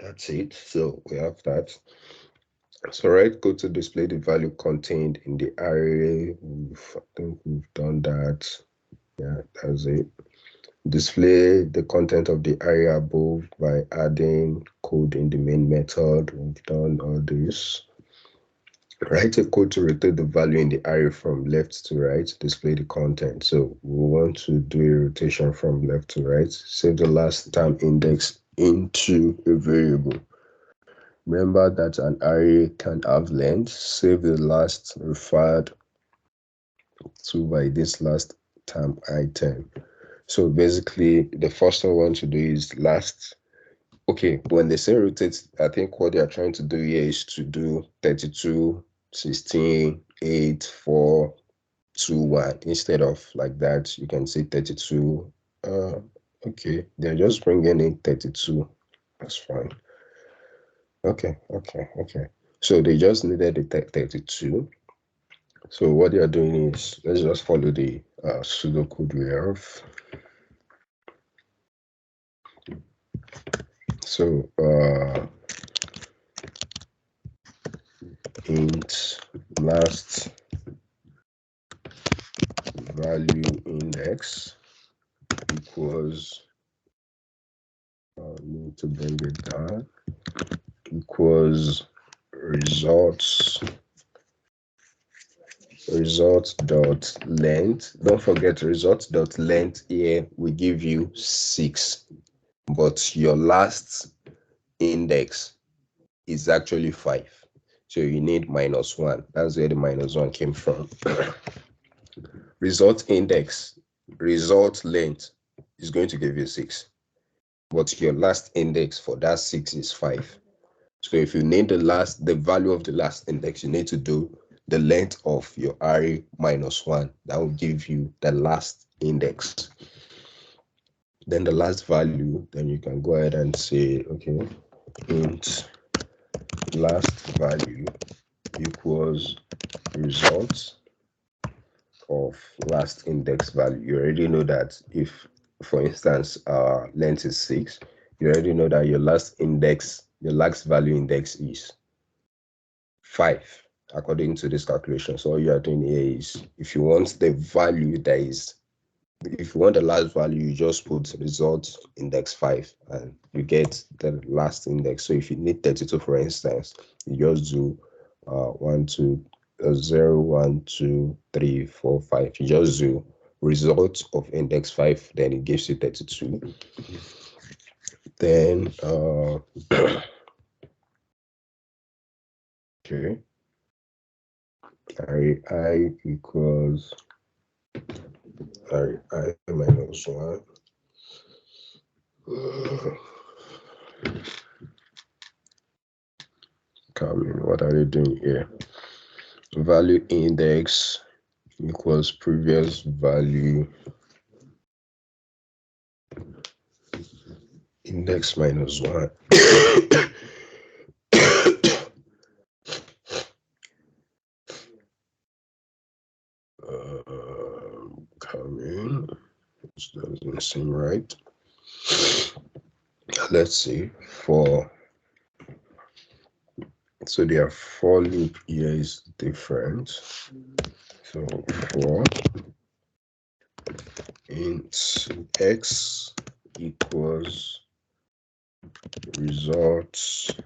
That's it. So we have that. So right, go to display the value contained in the array. I think we've done that. Yeah, that's it. Display the content of the array above by adding code in the main method. We've done all this. Write a code to rotate the value in the array from left to right, display the content. So we want to do a rotation from left to right. Save the last term index into a variable. Remember that an array can have length. Save the last referred to by this last term item. So basically, the first one we want to do is last. Okay, when they say rotate, I think what they are trying to do here is to do 32, 16, 8, 4, 2, 1. Instead of like that, you can say 32. Okay, they're just bringing in 32. That's fine. Okay. So they just needed the 32. So what they are doing is, let's just follow the pseudocode we have. So int last value index equals, need to bring it down, equals results dot length. Don't forget results dot length here will give you 6, but your last index is actually 5, so you need -1. That's where the -1 came from. Result index, result length is going to give you 6, but your last index for that 6 is 5. So if you need the value of the last index, you need to do the length of your array -1. That will give you the last index. Then the last value, then you can go ahead and say, okay, int last value equals results of last index value. You already know that if, for instance, length is 6, you already know that your last value index is 5 according to this calculation. So all you are doing here is, if you want the last value, you just put result index 5 and you get the last index. So if you need 32, for instance, you just do 0, 1, 2, 3, 4, 5. You just do result of index 5, then it gives you 32. Then okay, array I equals array I -1. Coming, what are they doing here? Value index equals previous value index -1. Coming, this doesn't seem right. Let's see. So their for loop here is different. So for int x equals results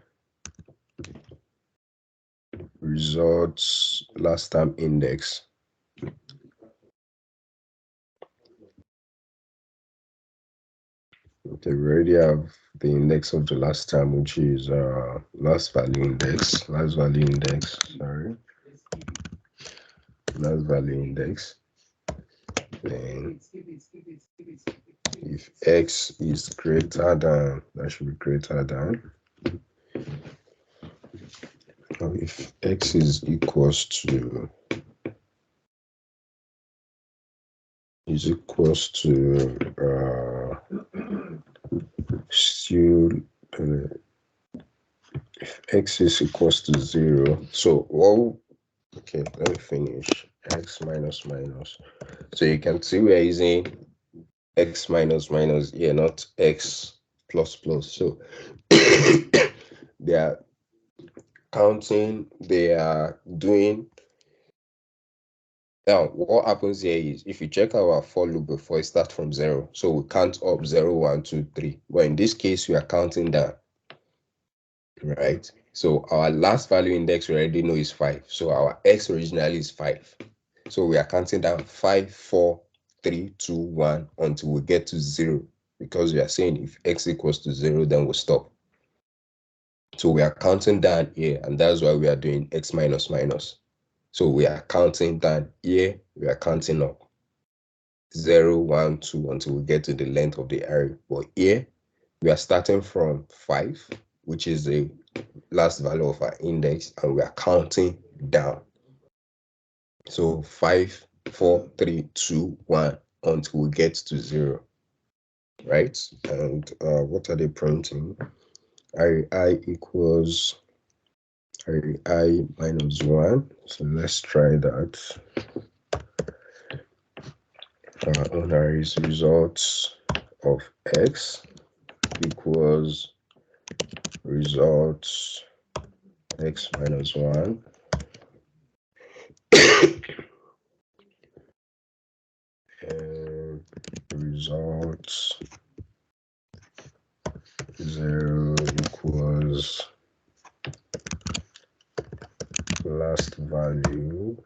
last time index. Okay, we already have the index of the last time, which is last value index. Last value index. Then if x is greater than, that should be greater than. Now if x is equals to still if x is equals to 0, so okay, let me finish. X minus minus. So you can see we are using x minus minus here, not x plus plus. So they are counting, they are doing. Now, what happens here is, if you check our for loop before, it starts from 0. So we count up 0, 1, 2, 3. But in this case, we are counting down, right? So our last value index we already know is 5. So our x originally is 5. So we are counting down 5, 4, 3, 2, 1 until we get to 0. Because we are saying if x equals to 0, then we'll stop. So we are counting down here, and that's why we are doing x minus minus. So we are counting down here, we are counting up 0, 1, 2 until we get to the length of the array. But here we are starting from 5, which is the last value of our index, and we are counting down. So 5, 4, 3, 2, 1 until we get to 0, right? And what are they printing? Array I equals array I -1. So let's try that. On array's results of x equals results x -1. and results 0 equals last value.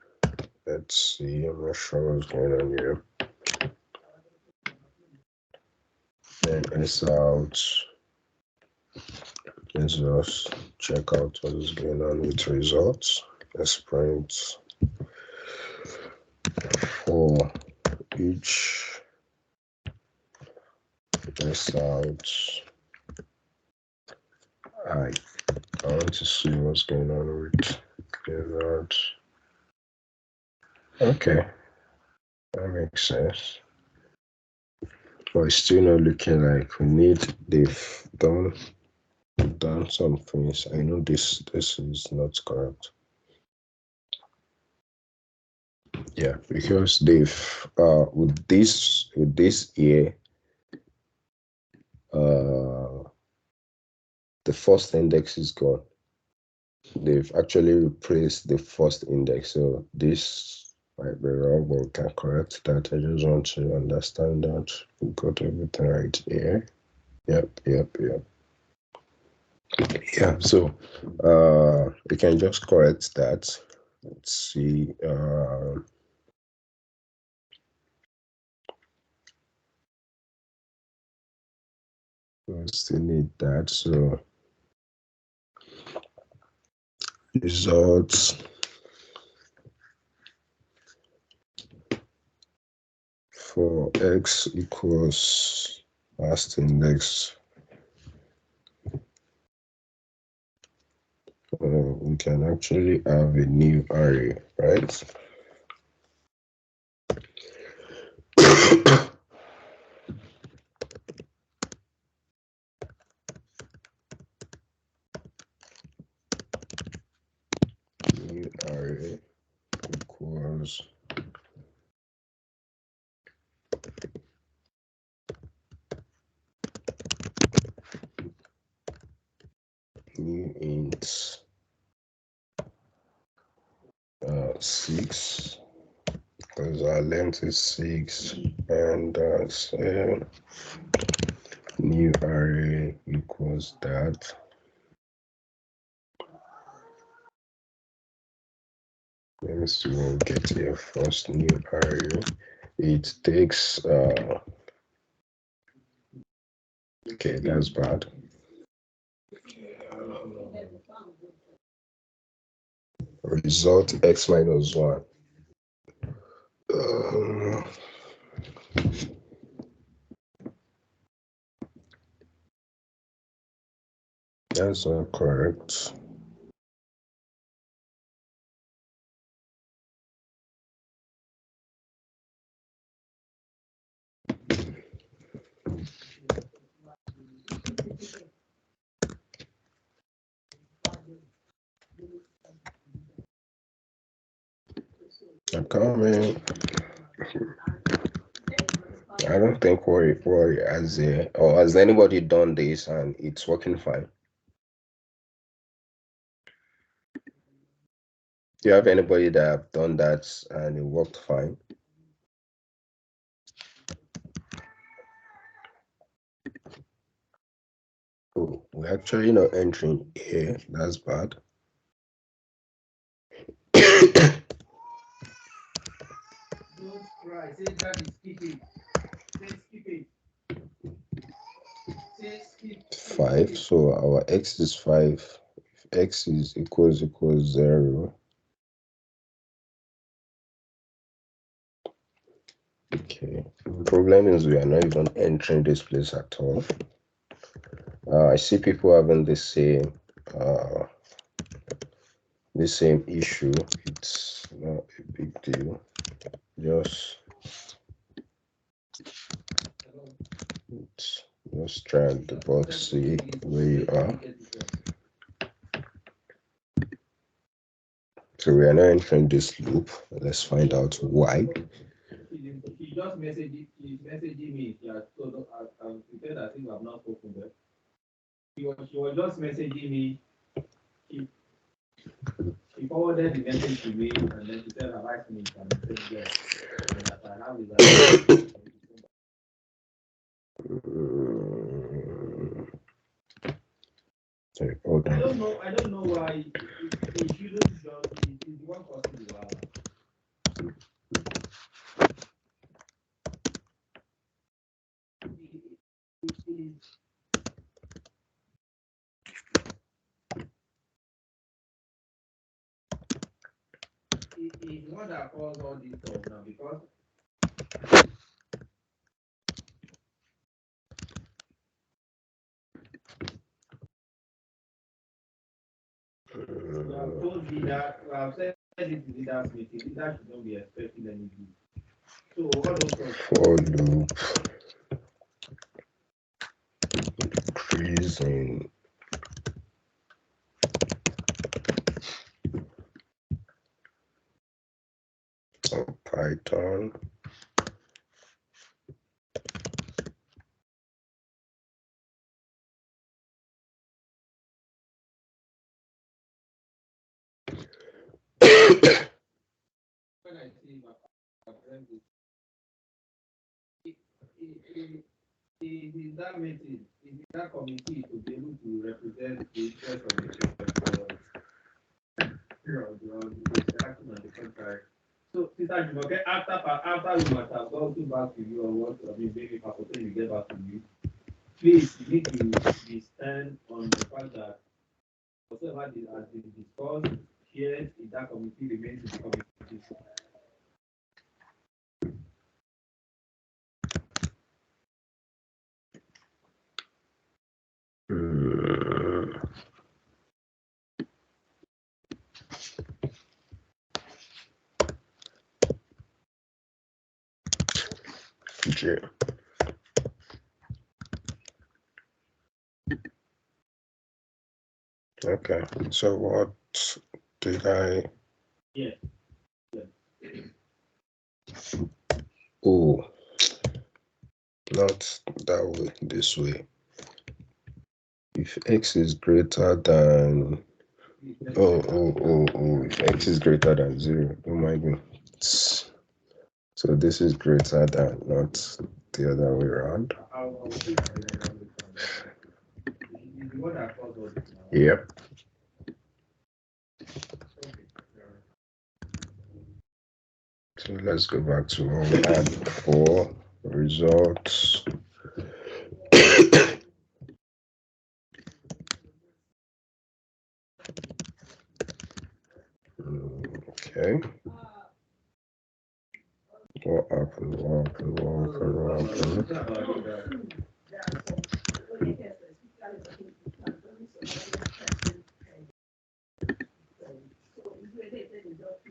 Let's see, I'm not sure what's going on here. Then S out. Let's just check out what is going on with results. Let's print for each S out. I want to see what's going on with results. Okay, that makes sense. But it's still not looking like we need. They've done some things. I know this is not correct. Yeah, because they've with this here, the first index is gone. They've actually replaced the first index, so this might be wrong, but we can correct that. I just want to understand that we got everything right here. Yep. Yeah, so we can just correct that. Let's see. We still need that. So results for x equals last index. We can actually have a new array, right? New array equals new int 6, because our length is 6, and so new array equals that. Let me see when we get here first. New array, it takes okay, that's bad. Result x minus 1. That's not correct. I'm coming. I don't think worry has anybody done this and it's working fine? Do you have anybody that have done that and it worked fine? Oh, we're actually not entering here. That's bad. Don't cry. Say that is skipping. Say skipping. Say skip. 5. So our x is 5. If x is equals 0. Okay. The problem is we are not even entering this place at all. I see people having the same issue. It's not a big deal. Just try and debug, see where you are. So we are now entering this loop. Let's find out why. He just messaging me. He had told he said I think I've not spoken there. She was just messaging me. She forwarded the message to me, and then she said, "Have I seen it?" And I said, "Yes." And that I have his address. Sorry, hold I on. don't know. I don't know why he shouldn't just. He's the one causing the wahala. He, he's the one that caused all this stuff now because we have told leader, we have said it in leaders meeting. Leaders should not be expecting any gift. So all those stuff. For loop increasing Python. When I see my friend, he is that meeting, he is that committee to be able to represent the interest of the church or the interaction and the contract. So, Sister Jumoke, after we must have gotten back to you or what, I mean, maybe Pastor you get back to you, please, you need to be stand on the fact that whatever has been discussed, shared in that committee remains in the committee. J. Okay, so what did I? Yeah. Oh, not that way, this way. If x is greater than if x is greater than 0, don't mind me. So this is greater than, not the other way around. Yep. So let's go back to what we had before. Results. Okay. What happened?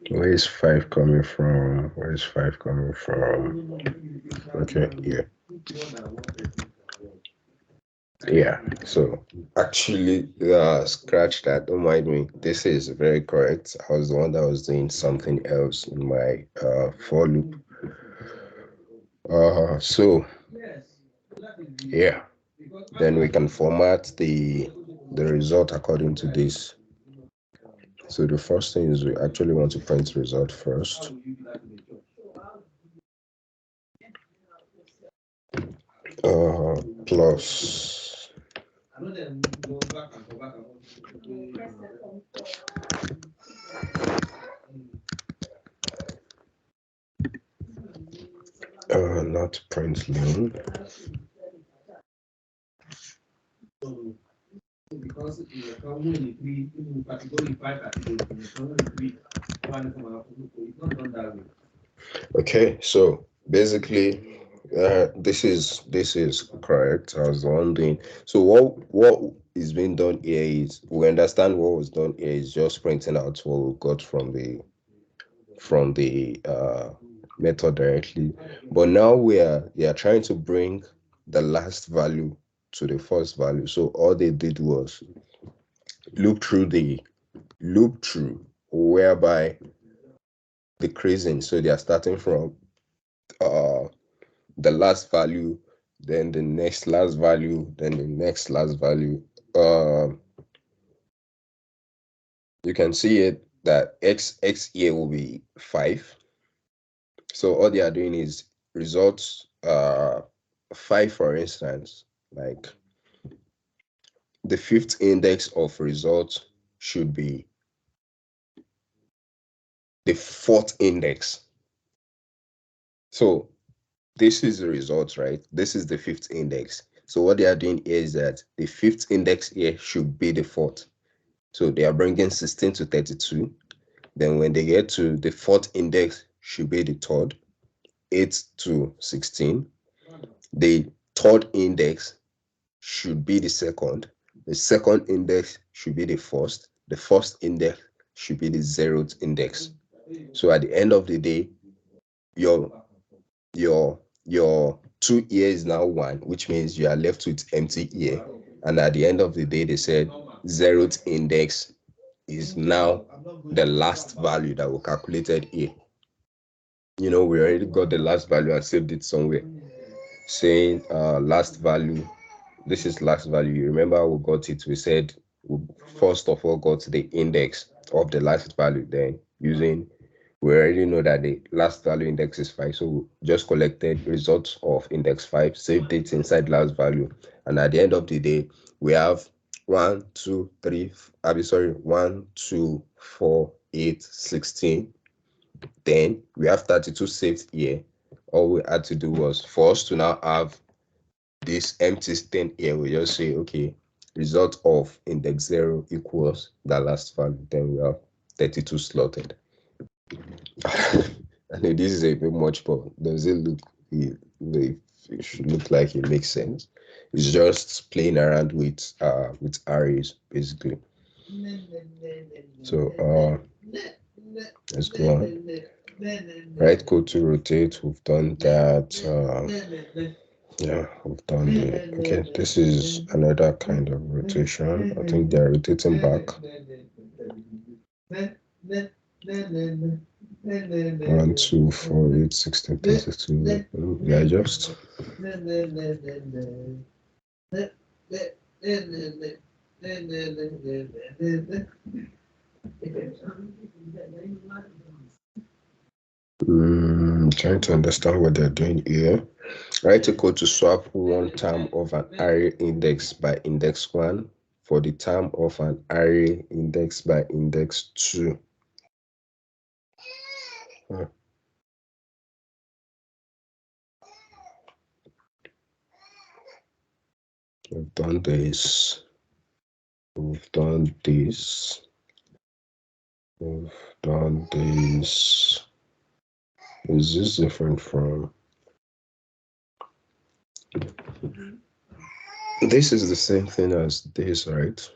Where is 5 coming from? Okay, yeah. Yeah, so actually, scratch that, don't mind me. This is very correct. I was the one that was doing something else in my for loop. So yeah, then we can format the result according to this. So the first thing is we actually want to print result first. Plus not print lane. Because it's category 5 category, it's not done that way. Okay, so basically, this is correct. I was the one doing. So what is being done here is, we understand what was done here is just printing out what we got from the method directly. But now they are trying to bring the last value to the first value. So all they did was loop through, whereby decreasing. So they are starting from the last value, then the next last value, then the next last value. you can see it that x here will be 5. So all they are doing is results 5, for instance, like the fifth index of results should be the fourth index. So this is the result, right? This is the fifth index. So what they are doing here is that the fifth index here should be the fourth. So they are bringing 16 to 32. Then when they get to the fourth index, should be the third, 8 to 16. The third index should be the second. The second index should be the first index should be the zeroth index. So at the end of the day, your your 2 here is now 1, which means you are left with empty here. And at the end of the day, they said zeroth index is now the last value that we calculated here. We already got the last value and saved it somewhere, saying last value. This is last value. You remember we got it. We said we first of all got the index of the last value. Then we already know that the last value index is 5. So we just collected results of index 5, saved it inside last value. And at the end of the day, we have 1, 2, 3, 1, 2, 4, 8, 16. Then we have 32 saved here. All we had to do was for us to now have this empty thing here, we just say, okay, result of index 0 equals the last value. Then we have 32 slotted. I know this is a bit much, but does it look, it should look like it makes sense? It's just playing around with arrays, basically. So let's go on. Write code to rotate. We've done that. Yeah, we've done the. Okay, this is another kind of rotation. I think they're rotating back. 1, 2, 4, 8, 16, 32. Yeah, just. Trying to understand what they're doing here. Write a code to swap one term of an array index by index 1 for the term of an array index by index 2. We've done this. We've done this. We've done this. Is this different from? This is the same thing as this, right?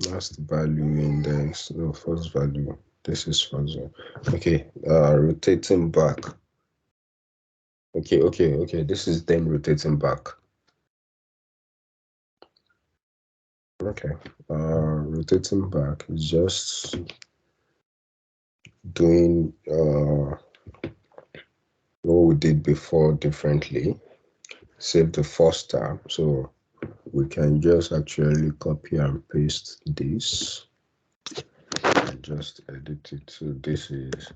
Last value index, no, first value. This is first value. Okay, rotating back. Okay. This is them rotating back. Okay, rotating back is just doing what we did before differently. Save the first term, so we can just actually copy and paste this and just edit it. So this is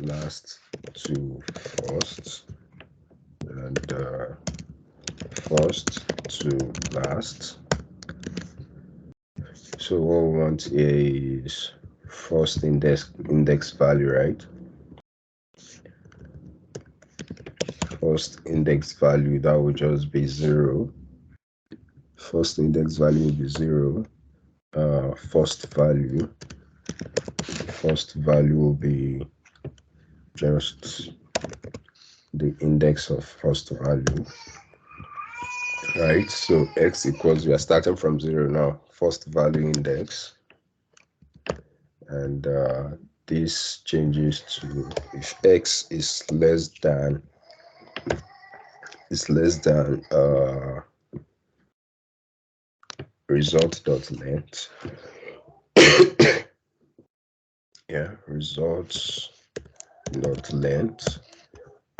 last to first and first to last. So what we want is first index value, right? First index value, that will just be 0. First index value will be 0. First value will be just the index of first value, right? So x equals, we are starting from 0 now, first value index, and this changes to if x is less than result dot length. Yeah, results dot length,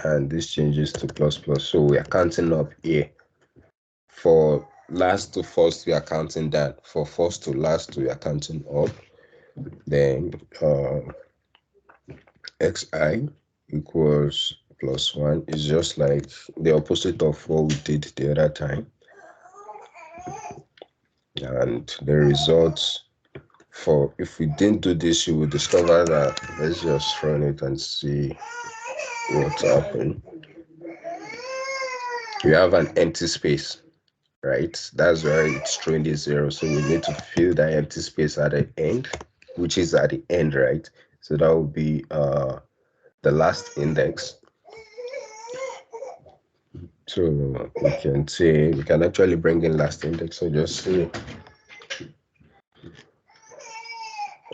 and this changes to plus plus. So we are counting up here For last to first, we are counting down. For first to last, we are counting up. Then xi equals plus 1 is just like the opposite of what we did the other time. And the results for, if we didn't do this, you will discover that, let's just run it and see what's happening. We have an empty space, right? That's why it's throwing the 0. So we need to fill that empty space at the end, which is at the end, right? So that will be the last index. So we can say, we can actually bring in last index. So just say,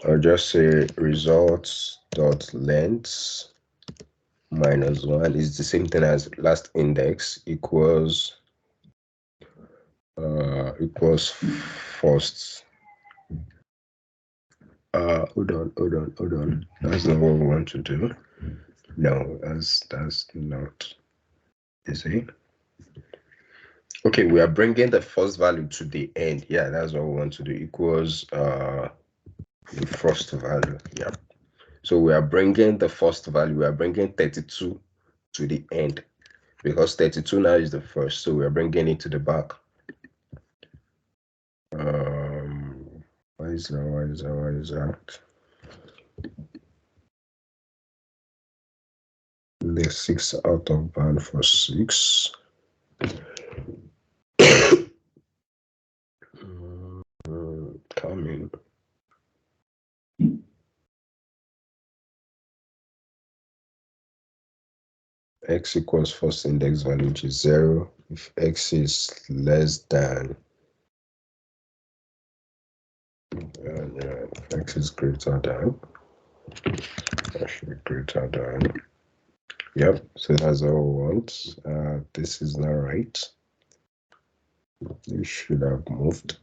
I'll just say results dot length minus 1 is the same thing as last index equals first. Hold on. That's not what we want to do. No, that's not. Is it? Okay, we are bringing the first value to the end. Yeah, that's what we want to do. Equals the first value. Yeah. So we are bringing the first value. We are bringing 32 to the end because 32 now is the first. So we are bringing it to the back. Why is that? The 6 out of bound for 6. Coming. X equals first index value, which is 0. If x is less than, if x is greater than, actually greater than, yep, so that's all we want. This is not right. You should have moved.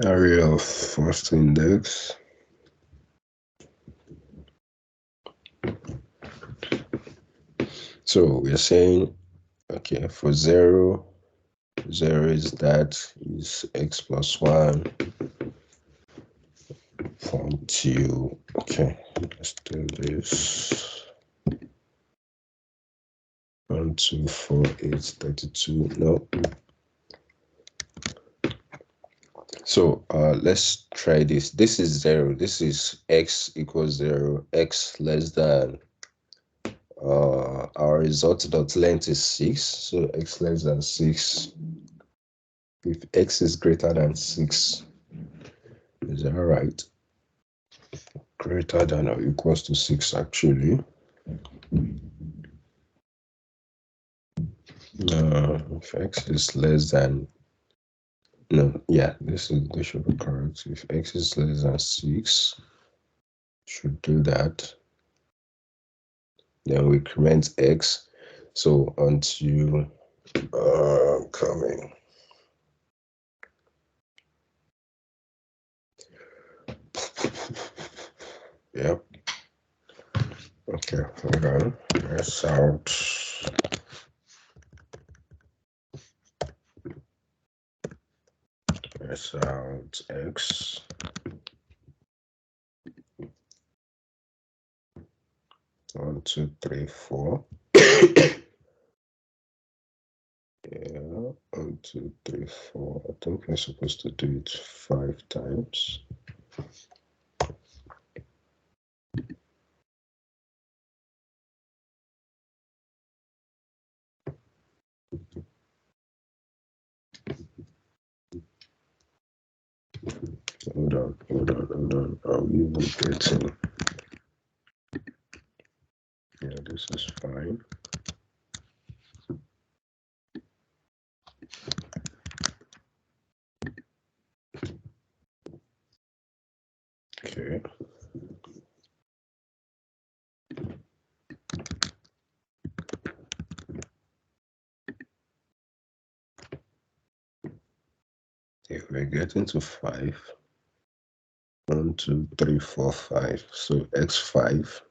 Array of first index. So we're saying, okay, for 0 is that is x plus 1 from 2. Okay, let's do this. 1, 2, 4, 8, 32. No. So let's try this. This is 0. This is x equals 0. X less than our result dot length is 6. So x less than 6. If x is greater than 6, is that right? Greater than or equals to 6 actually. If x is less than, no, yeah, this should be correct. If x is less than 6, should do that. Then we increment x. So until coming. Yep. Okay, hold on. Let's out. Let's out x. 1, 2, 3, 4. Yeah, 1, 2, 3, 4. I think we're supposed to do it 5 times. Hold on. Are we even getting? Yeah, this is fine. Okay. If we're getting to 5, 1, 2, 3, 4, 5. So x5.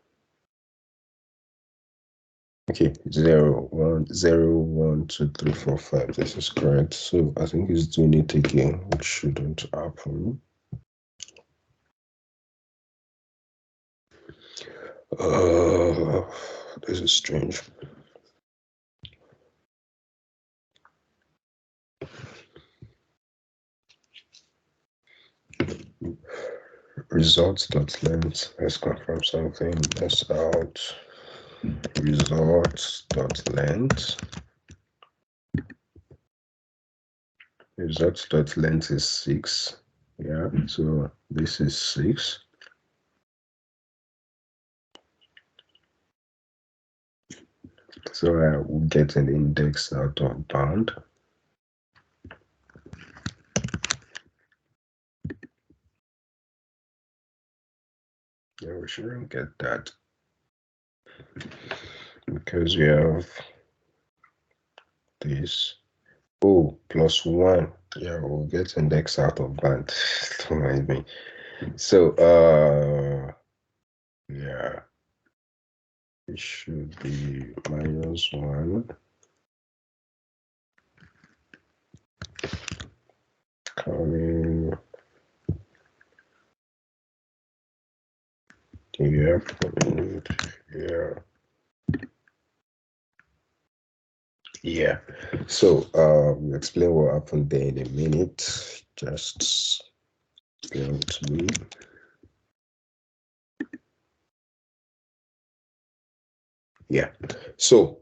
Okay, 0, 1, 0, 1, 2, 3, 4, 5. This is correct. So I think it's doing it again, which shouldn't happen. This is strange. Results.length. Let's confirm something. Let's out. Results.length. Results.length is 6. Yeah, so this is 6. So I will get an index out of bound. Yeah, we shouldn't get that because we have this. Oh, +1. Yeah, we'll get index out of bound. Don't mind me. So, yeah, it should be -1 coming here, coming here. Yeah. So, we'll explain what happened there in a minute. Just bear with me. Yeah. So,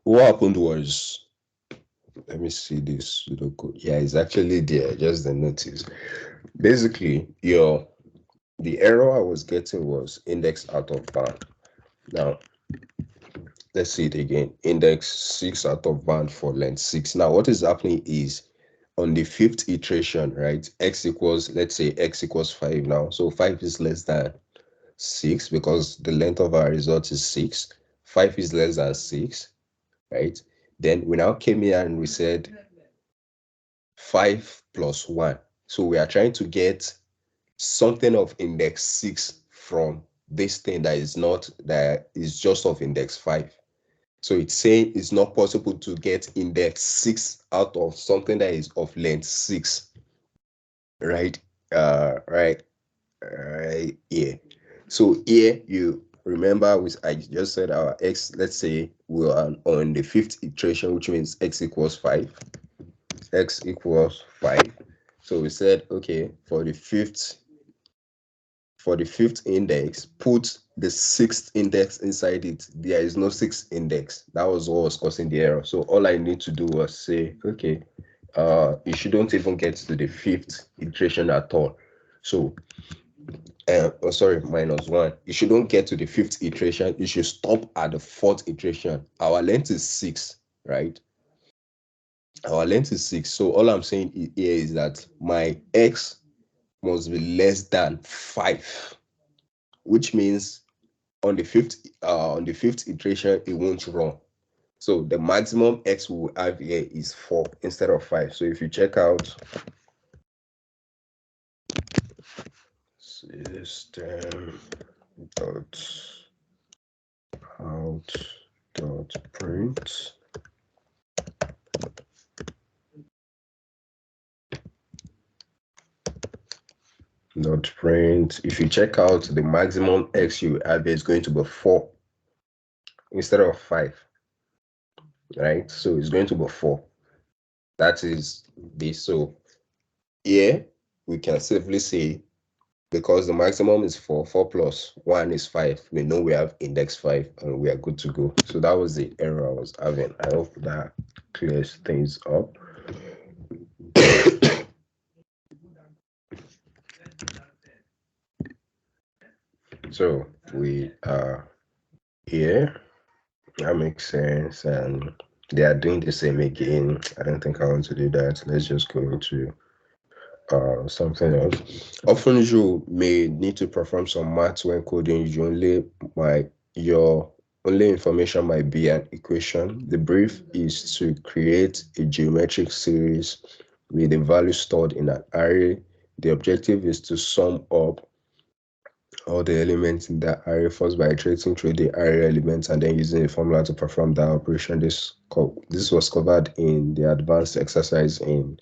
what happened was, let me see this little code. Yeah, it's actually there. Just the notice. Basically, the error I was getting was index out of bound. Now, let's see it again. Index 6 out of bound for length 6. Now, what is happening is on the 5th iteration, right? X equals, let's say x equals 5 now. So 5 is less than 6 because the length of our result is 6. 5 is less than 6, right? Then we now came here and we said 5 plus 1. So we are trying to get something of index 6 from this thing that is just of index 5. So it's saying it's not possible to get index 6 out of something that is of length 6, right? Right here. So here you remember I just said our x, let's say we're on the 5th iteration, which means x equals 5. X equals 5. So we said, okay, for the fifth index, put the 6th index inside it. There is no 6th index. That was what was causing the error. So all I need to do was say, okay, you shouldn't even get to the 5th iteration at all. So, sorry, -1. You shouldn't get to the 5th iteration. You should stop at the 4th iteration. Our length is 6, right? Our length is 6. So all I'm saying here is that my x must be less than 5, which means on the fifth iteration it won't run. So the maximum x we will have here is 4 instead of 5. So if you check out system dot out dot print dot print, if you check out the maximum x you have is going to be 4 instead of 5, right? So it's going to be 4. That is this. So here we can safely say, because the maximum is 4, 4 plus 1 is 5. We know we have index 5 and we are good to go. So that was the error I was having. I hope that clears things up. So we are here. That makes sense. And they are doing the same again. I don't think I want to do that. Let's just go into something else. Often you may need to perform some math when coding. Your only information might be an equation. The brief is to create a geometric series with a value stored in an array The objective is to sum up all the elements in that array first by iterating through the array elements and then using a formula to perform that operation. This was covered in the advanced exercise in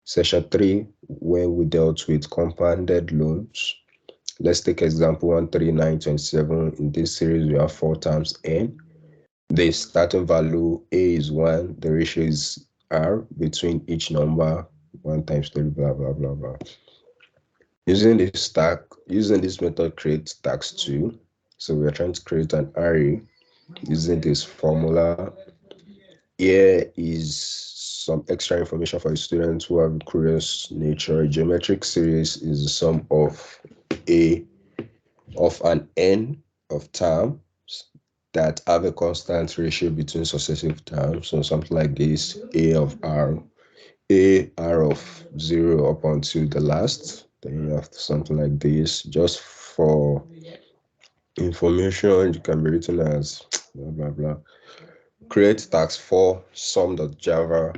session 3 when we dealt with compounded loans. Let's take example 13927. In this series, we have 4 times n. The starting value a is 1. The ratio is r between each number. 1 times 3, blah, blah, blah, blah. Using this method create tags 2. So we are trying to create an array using this formula. Here is some extra information for the students who have curious nature. A geometric series is the sum of an n of terms that have a constant ratio between successive terms. So something like this: a of r of 0 up until the last. Then you have something like this. Just for information, you can be written as blah blah blah. Create tags 4 sum.java.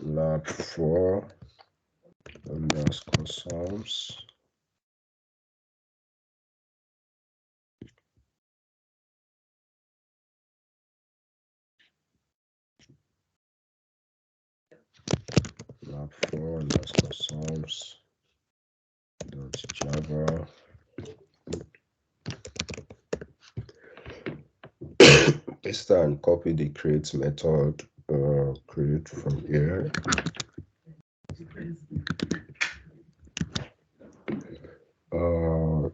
Lab 4 underscore sums. Lab 4 underscore sums dot java. Paste and copy the create method. Create from here.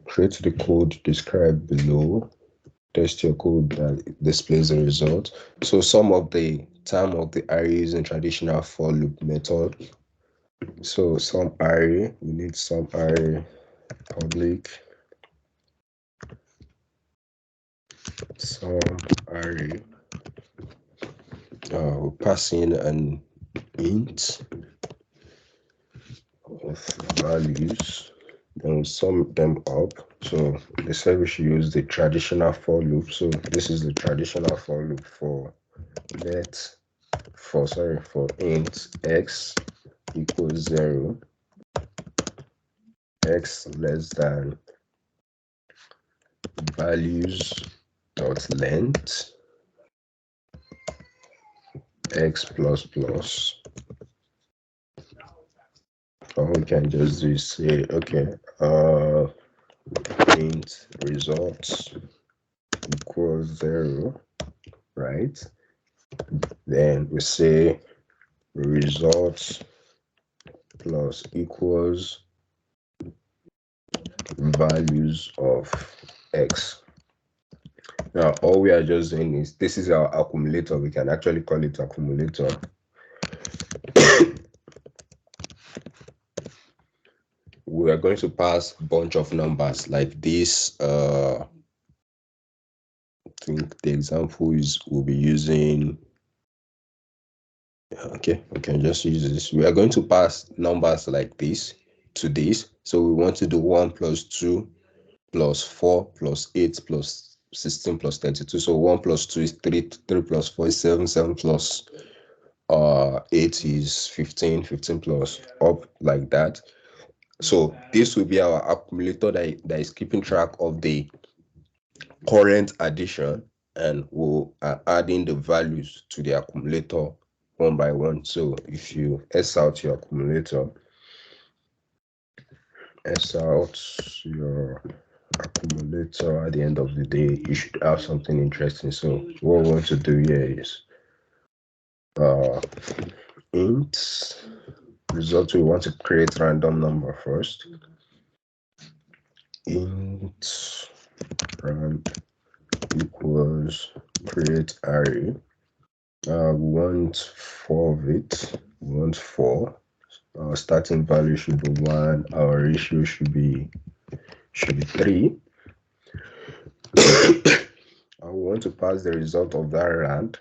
Create the code described below. Test your code that displays the result. So some of the term of the array using traditional for loop method. So some array, we need some array public some array. We'll pass in an int of values, then we sum them up. So they said we should use the traditional for loop. So this is the traditional for loop for int x equals 0, x less than values dot length x plus plus. Or we can just do say, okay, int results equals 0, right? Then we say results plus equals values of x. Now all we are just doing is, this is our accumulator. We can actually call it accumulator. We are going to pass a bunch of numbers like this. I think the example is we'll be using. Okay, we can just use this. We are going to pass numbers like this to this. So we want to do 1 plus 2 plus 4 plus 8 plus 16 plus 32. So 1 plus 2 is 3, 3 plus 4 is 7, 7 plus 8 is 15, 15 plus up like that. So this will be our accumulator that is keeping track of the current addition, and we'll adding the values to the accumulator one by one. So if you S out your accumulator, S out your accumulator at the end of the day, you should have something interesting. So what we want to do here is int result. We want to create random number first. Int rand equals create array. We want 4 of it. We want 4. Our starting value should be 1. Our ratio should be 3. And we want to pass the result of that rand.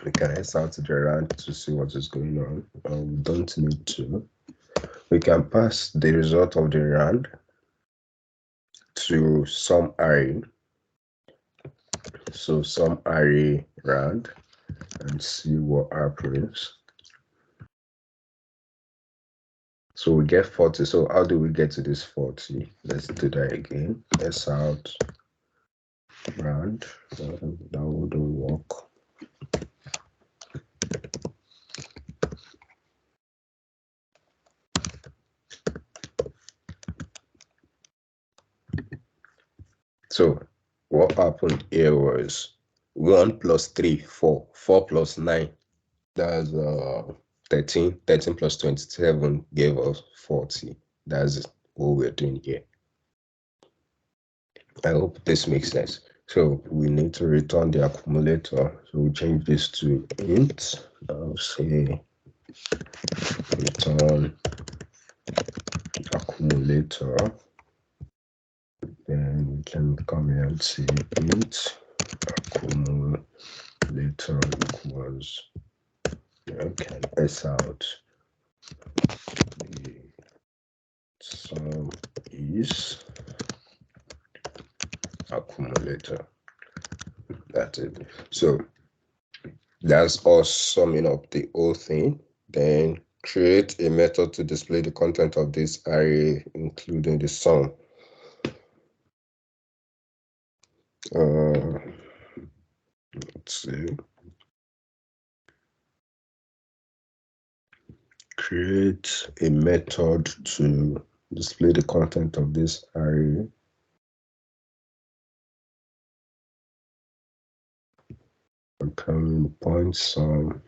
We can S out the rand to see what is going on. We don't need to. We can pass the result of the rand to some array. So some array rand and see what happens. So we get 40. So how do we get to this 40? Let's do that again. S out rand. That wouldn't work. So what happened here was 1 plus 3, 4. 4 plus 9. That's 13. 13 plus 27 gave us 40. That's what we're doing here. I hope this makes sense. So we need to return the accumulator. So we change this to int. I'll say return accumulator. Then we can come here and say int accumulator equals, okay, S out the sum is accumulator. That's it. So that's us summing up the whole thing. Then create a method to display the content of this array, including the sum. Let's see. Create a method to display the content of this array. Coming point sum.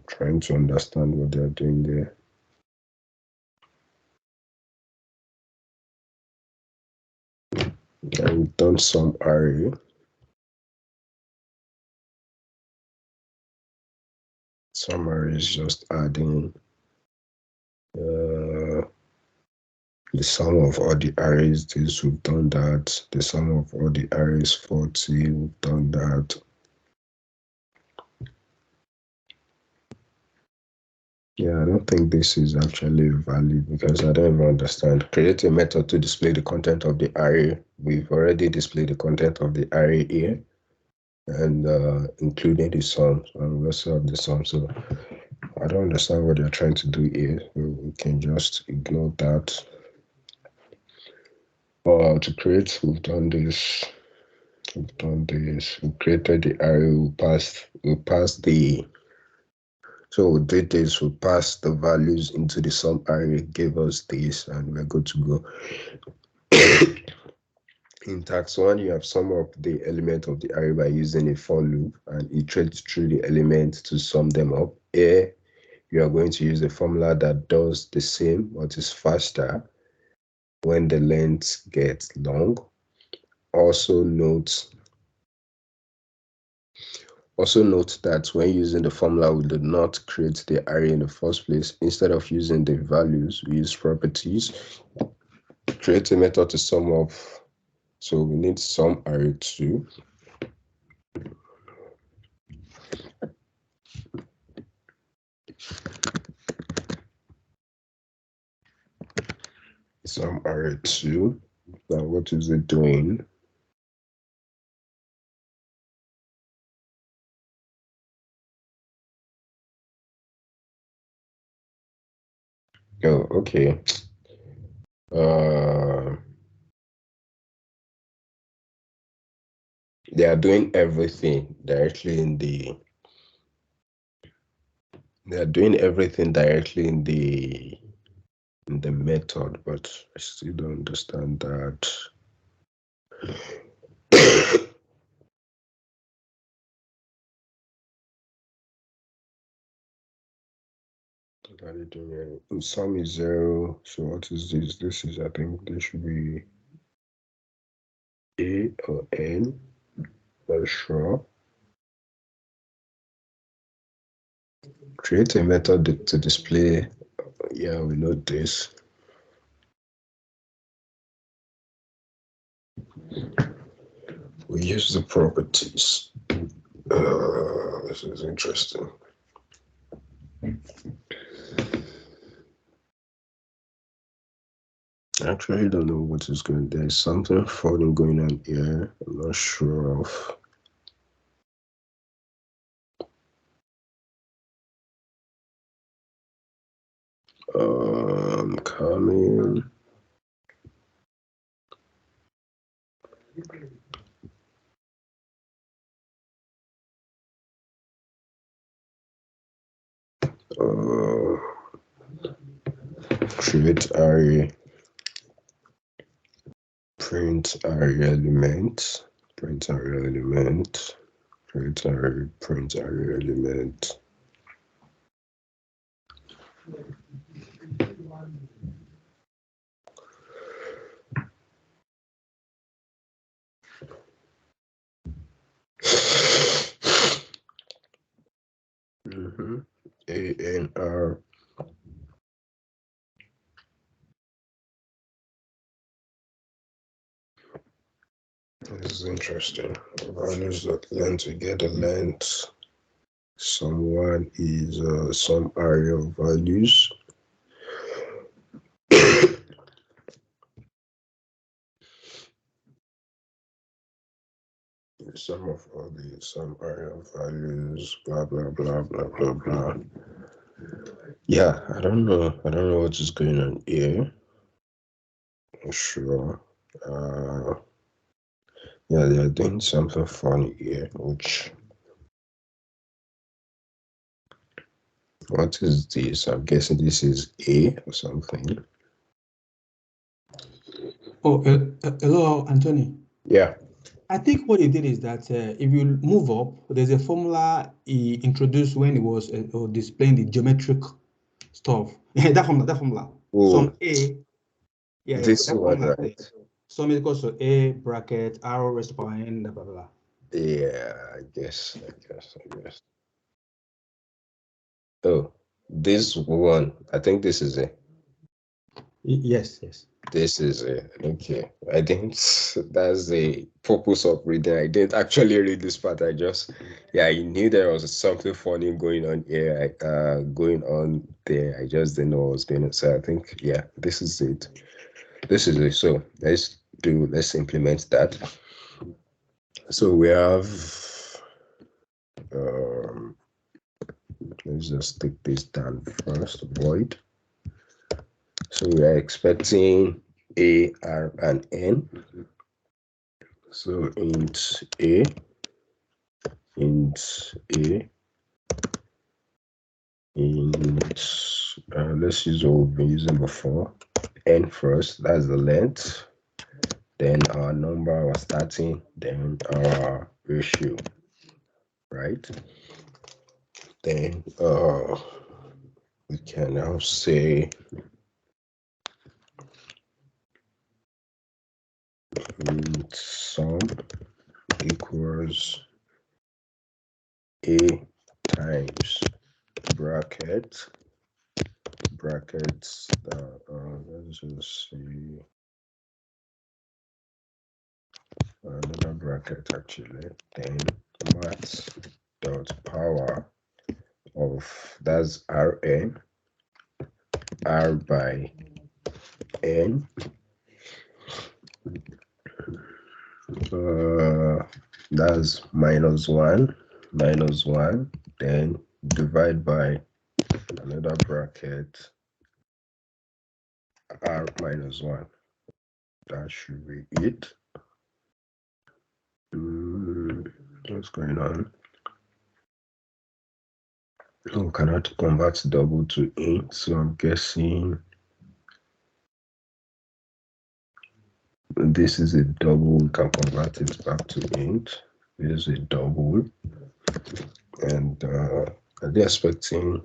Trying to understand what they're doing there. And we've done some array. Some array is just adding the sum of all the arrays. This, we've done that. The sum of all the arrays 40, we've done that. Yeah, I don't think this is actually valid because I don't even understand. Create a method to display the content of the array. We've already displayed the content of the array here, and including the sum. And we also have the sum. So I don't understand what they're trying to do here. We can just ignore that. To create, we've done this. We've done this. We created the array. We passed the. So we did this. We passed the values into the sum array. Gave us this, and we're good to go. In tax 1, you have sum up the element of the array by using a for loop and iterate through the elements to sum them up. Here, you are going to use a formula that does the same but is faster when the length gets long. Also note that when using the formula, we did not create the array in the first place. Instead of using the values, we use properties. Create a method to sum up. So we need sum array 2. Sum array 2. Now what is it doing? Oh, okay. They are doing everything directly in the. They are doing everything directly in the method, but I still don't understand that. What are they doing? Sum is 0. So what is this? This is, I think, this should be A or N. Not sure. Create a method to display. Yeah, we know this. We use the properties. This is interesting. Actually, don't know what is going. There's something funny going on here. I'm not sure of. Coming. Create array. Print array element. Print array element. Print array. Print array element. ANR. This is interesting. Values that length, we get the length. Someone is some array of values. Some of all the some array of values, blah blah blah blah blah blah. Yeah, I don't know what is going on here. Not sure. Yeah, they are doing something funny here, which what is this? I'm guessing this is A or something. Oh, hello, Anthony. Yeah. I think what he did is that if you move up, there's a formula he introduced when he was displaying the geometric stuff. that formula. Oh, Some A, yeah, this that one, formula. right? Some is equals to A bracket R raised to power n, blah, blah, blah. Yeah, I guess. Oh, this one. I think this is it. Yes. This is it. Okay. I didn't. That's the purpose of reading. I didn't actually read this part. I knew there was something funny going on here. Going on there. I just didn't know what was going on. So I think, yeah, this is it. So let's implement that. So we have. Let's just take this down first. Void. So we are expecting A, R, and N. So int A, int A, let's use what we've been using before. N first, that's the length. Then our number was starting, then our ratio, right? Then we can now say int sum equals A times brackets, let's just see another bracket actually, then math dot power of, that's Rn, R by N, that's -1, then divide by another bracket, R -1. That should be it. What's going on? Oh, cannot convert double to int, so I'm guessing this is a double. We can convert it back to int. This is a double, and are they expecting?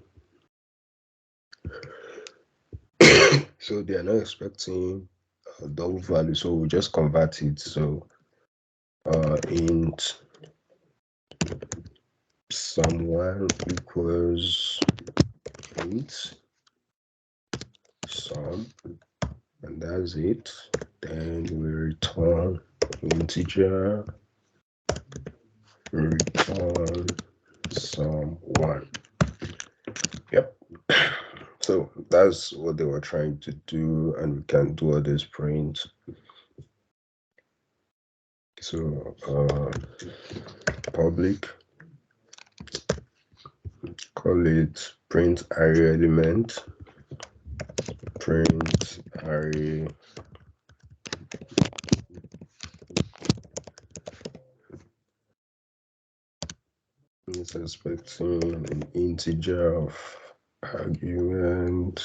So they are not expecting a double value, so we just convert it. So int someone equals int sum, and that's it. Then we return integer, return sum 1. Yep. So that's what they were trying to do, and we can do all these prints. So public, call it print array element, print array is expecting an integer of argument,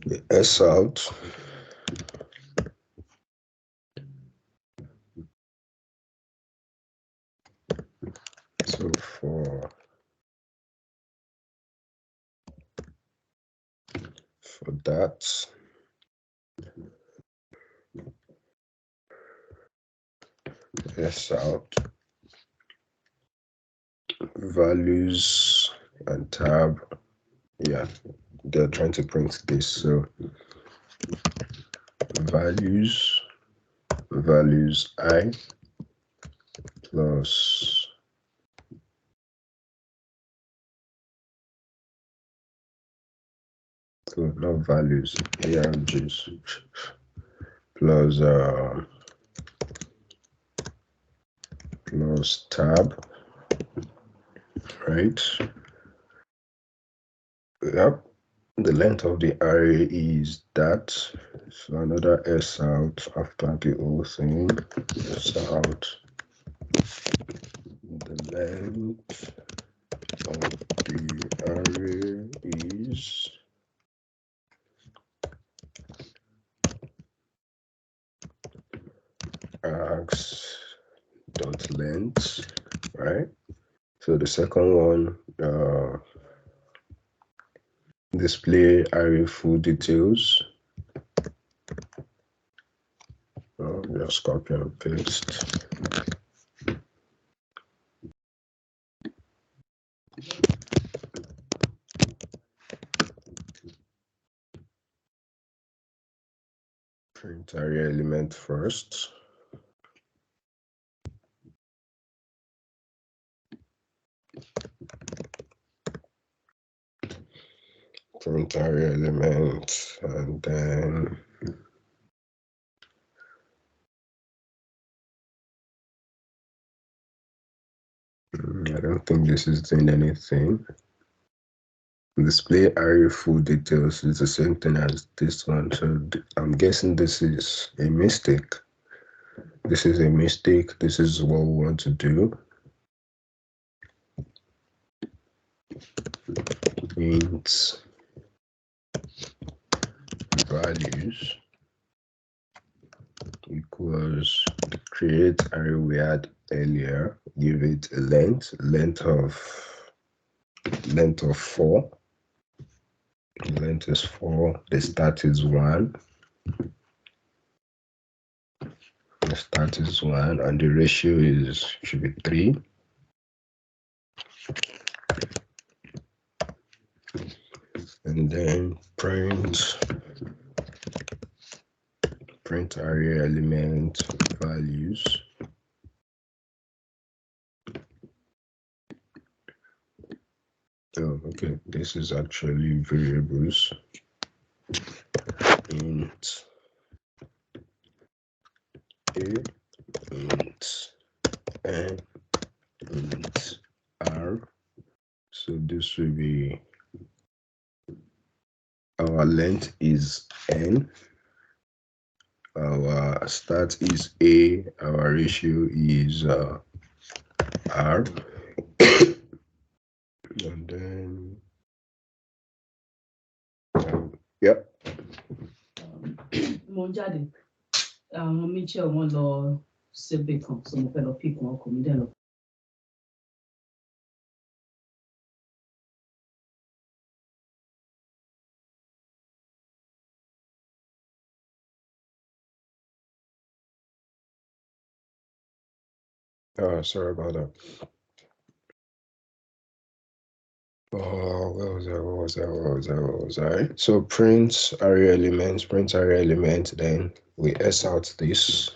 the s out. So for that, s out values and tab. Yeah, they're trying to print this. So values I plus not values, args plus plus tab, right? Yep. The length of the array is that. So another s out after the whole thing. S out the length of the array is args dot length, right? So the second one, display array full details. Just copy and paste. Print array element first. Print array element, and then I don't think this is doing anything. Display array full details is the same thing as this one, so I'm guessing this is a mistake. This is a mistake. This is what we want to do. Int values equals create array we had earlier, give it a length of 4. Length is 4, the start is 1. The start is 1, and the ratio should be 3. And then print array element values. Oh, okay, this is actually variables. Int a, int n, int r. So this will be, our length is n, our start is a, our ratio is r, and then yep. Mo ń jáde àwọn Mitchell wọn lọ ṣebè kan so mo fẹ́ lọ pick wọn kò ní dẹ̀ lọ. Oh, sorry about that. Oh, what was I? So print array element, then we s out this.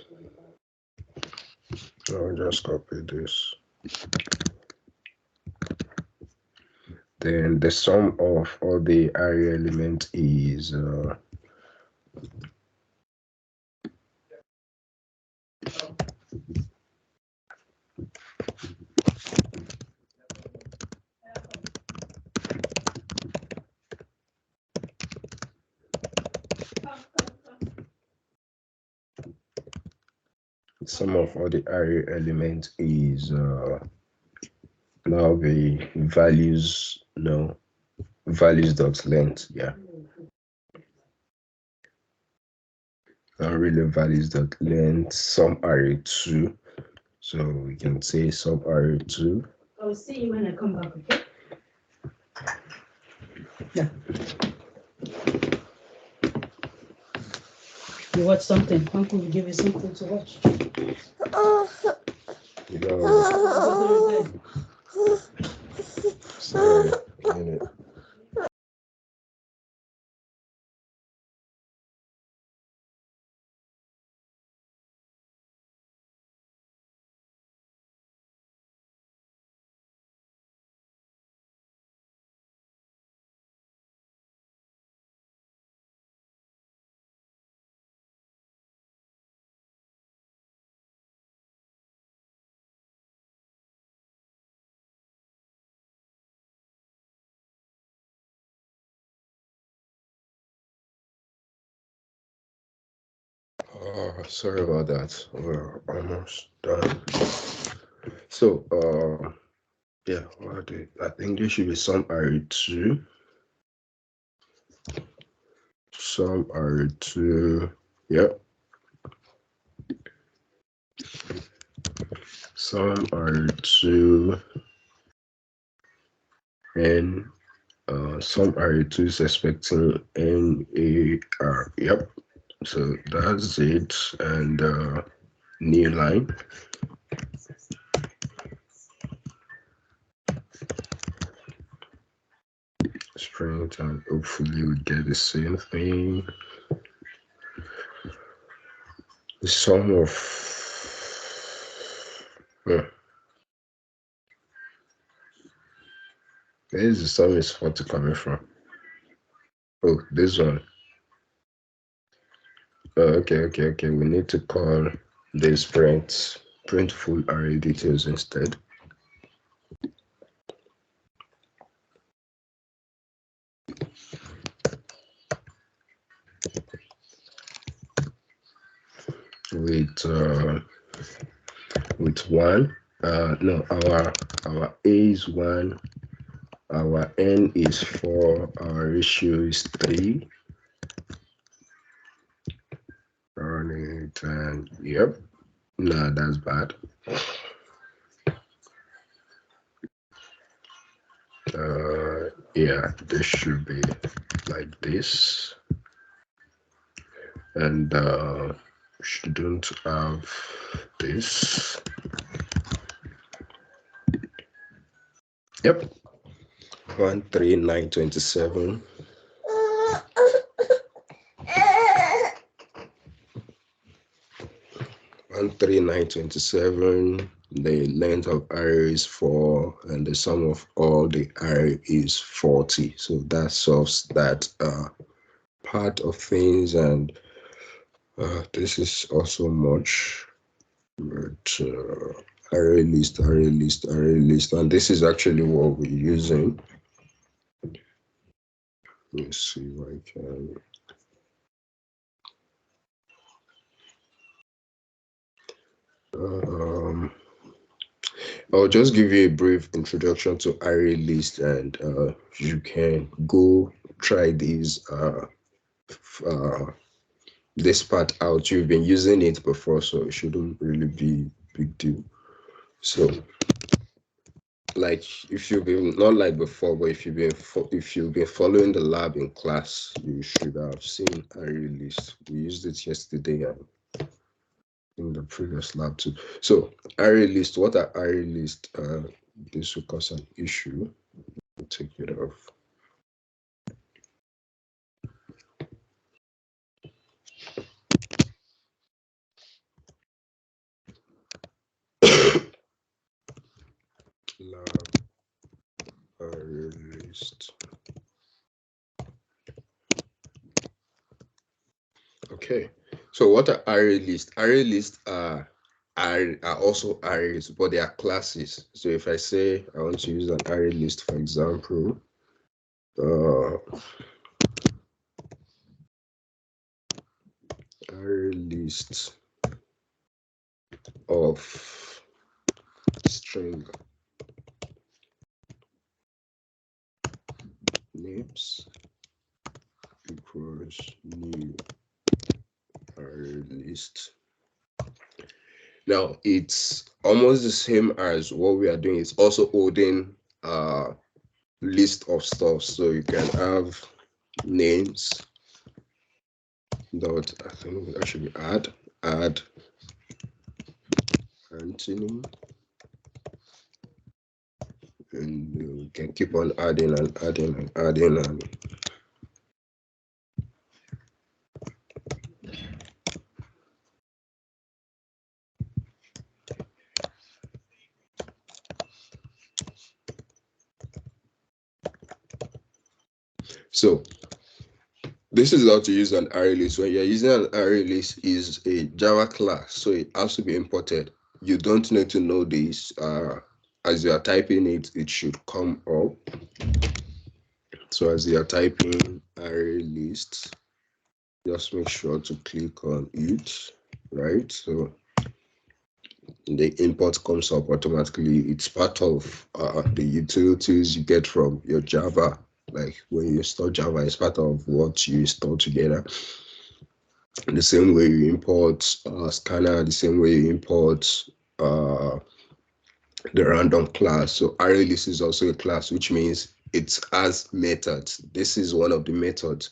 I'll just copy this. Then the sum of all the array element is sum of all the array element is now the values values dot length. Yeah, not really values dot length sum array 2. So we can say sum array 2. I'll see you when I come back, okay? Yeah. You watch something. Uncle will give you something to watch. You know, sorry, minute. Sorry about that. We're almost done. So, yeah, I think there should be some array 2. Some array 2. Yep. Some array 2. And some array 2 is expecting NAR. Yep. So that's it. And new line. Springtime, hopefully we get the same thing. The sum of where is the sum is 40 coming from? Oh, this one. Okay. We need to call this print full array details instead. With 1. No, our A is 1, our N is 4, our ratio is 3. Run it, and yep. No, that's bad. Yeah, this should be like this, and shouldn't have this. Yep. 13927. 13927. The length of array is 4, and the sum of all the array is 40. So that solves that part of things, and this is also much, but array list, and this is actually what we're using. Let's see if I can. I'll just give you a brief introduction to ArrayList, and you can go try these this part out. You've been using it before, so it shouldn't really be big deal. So, like, if you've been not like before, but if you've been following the lab in class, you should have seen ArrayList. We used it yesterday and in the previous lab too. So ArrayList, what are ArrayList? This will cause an issue. I'll take it off. Lab ArrayList. list. Okay, so what are array lists? Array lists are also arrays, but they are classes. So if I say I want to use an array list, for example, array list of string names equals new array list. Now it's almost the same as what we are doing. It's also holding a list of stuff. So you can have names dot, I think that should be add Anthony, and you can keep on adding and adding and adding and so this is how to use an array list. When you're using an array list, is a Java class, so it has to be imported. You don't need to know this. As you are typing it, it should come up. So as you are typing array list, just make sure to click on it, right? So the import comes up automatically. It's part of the utilities you get from your Java. Like when you install Java, it's part of what you install together. The same way you import scanner, the same way you import the random class. So ArrayList is also a class, which means it has methods. This is one of the methods,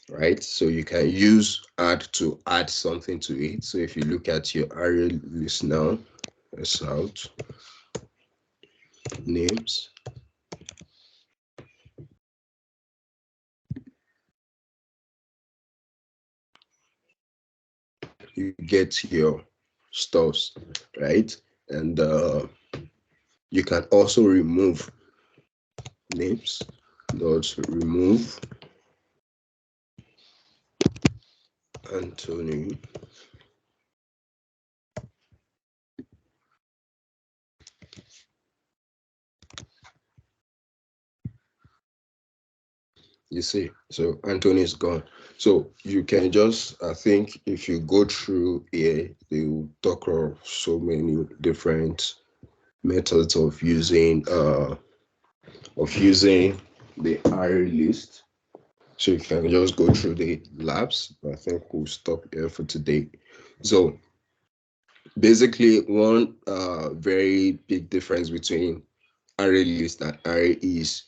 right? So you can use add to add something to it. So if you look at your ArrayList now, let's out names. You get your stuffs, right? And you can also remove names. Dot remove Anthony. You see, so Anthony is gone. So you can just, I think if you go through here, they will talk of so many different methods of using the array list. So you can just go through the labs. I think we'll stop here for today. So basically, one very big difference between array list and array is,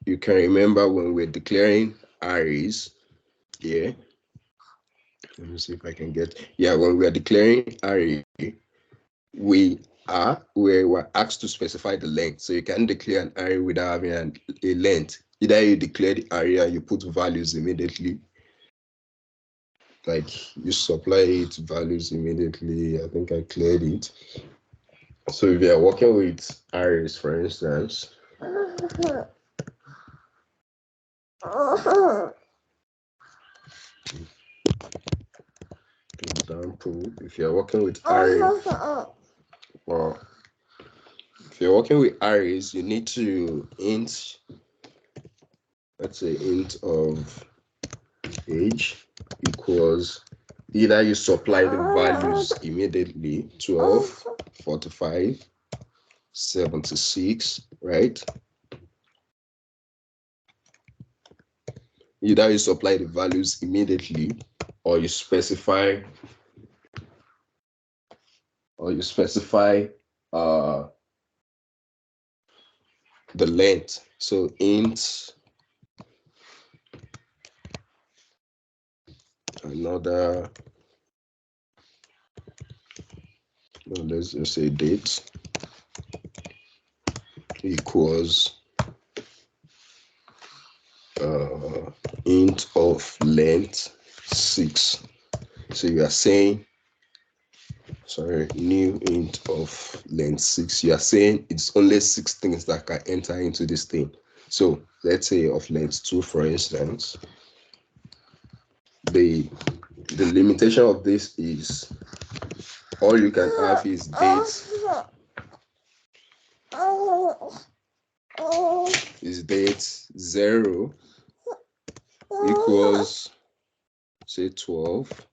you can remember when we're declaring arrays, yeah. Let me see if I can get, yeah, when we are declaring array, we were asked to specify the length. So you can declare an array without having a length. Either you declare the array and you put values immediately, like you supply it values immediately. I think I cleared it. So if you are working with arrays, for instance, example, if you're working with arrays, or if you're working with arrays, you need to int, let's say int of age equals, either you supply the values immediately, 12, 45, 76, right? Either you supply the values immediately, or you specify the length. So int another, no, let's just say date equals int of length 6. So you are saying, sorry, new int of length 6. You are saying it's only 6 things that can enter into this thing. So let's say of length 2, for instance. The limitation of this is all you can have is date 0 equals say 12,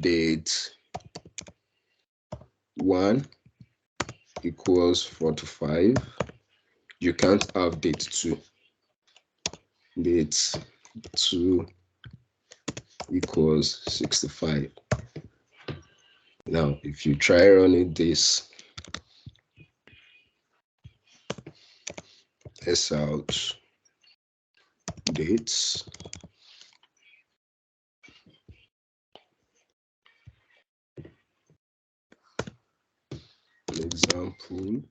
date 1 equals 45. You can't have date 2. Date 2 equals 65. Now, if you try running this S out dates, an example,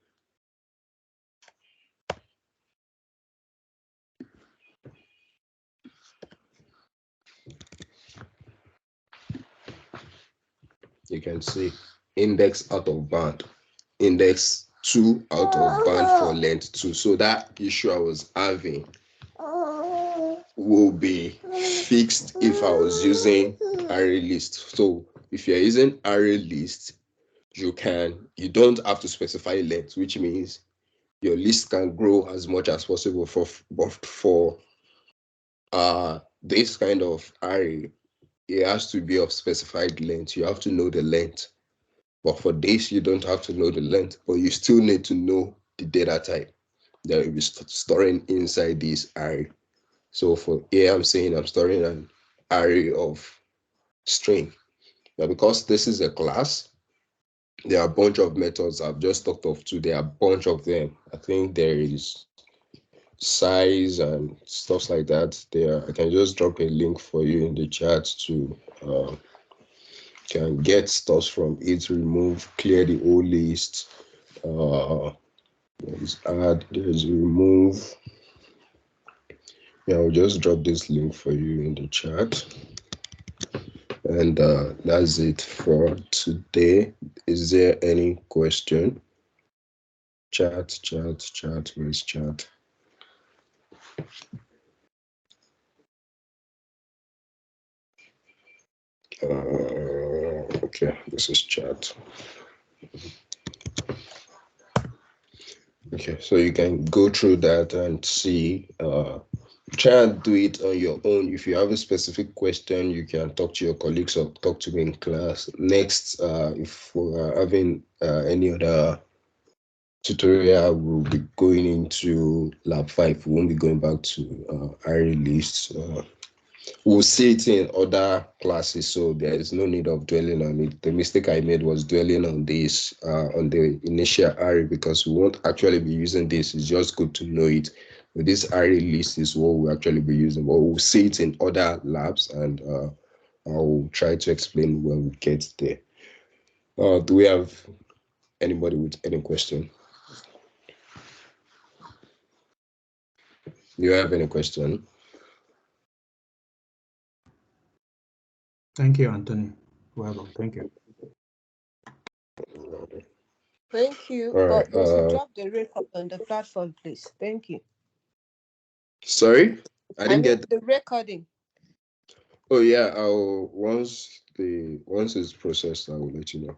you can see index out of band, index 2 out of band for length 2. So that issue I was having will be fixed if I was using ArrayList. So if you're using ArrayList, you don't have to specify length, which means your list can grow as much as possible. For this kind of array, it has to be of specified length. You have to know the length. But for this, you don't have to know the length, but you still need to know the data type that you'll be storing inside this array. So for here, I'm saying I'm storing an array of string. Now, because this is a class, there are a bunch of methods. I've just talked of two. There are a bunch of them. I think there is size and stuff like that. There, I can just drop a link for you in the chat to can get stuff from it, remove, clear the whole list. There's add, there's remove. Yeah, I'll just drop this link for you in the chat. And that's it for today. Is there any question? Chat, where's chat? Okay, this is chat. Okay, so you can go through that and see. Try and do it on your own. If you have a specific question, you can talk to your colleagues or talk to me in class. Next, if we're having any other tutorial, we'll be going into lab 5. We won't be going back to ArrayList. We'll see it in other classes, so there is no need of dwelling on it. The mistake I made was dwelling on this on the initial array, because we won't actually be using this. It's just good to know it. But this ArrayList is what we'll actually be using, but we'll see it in other labs, and I'll try to explain when we get there. Do we have anybody with any question? Do you have any question? Thank you, Anthony. Well, thank you. Thank you. All right. But you should drop the record on the platform, please. Thank you. Sorry, I didn't get the recording. Oh yeah, I'll once it's processed, I will let you know.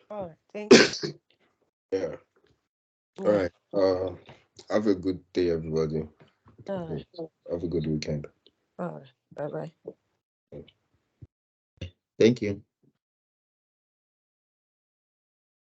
All right. Thank you. Yeah. All right. Have a good day, everybody. All right. Have a good weekend. All right. Bye-bye. Thank you.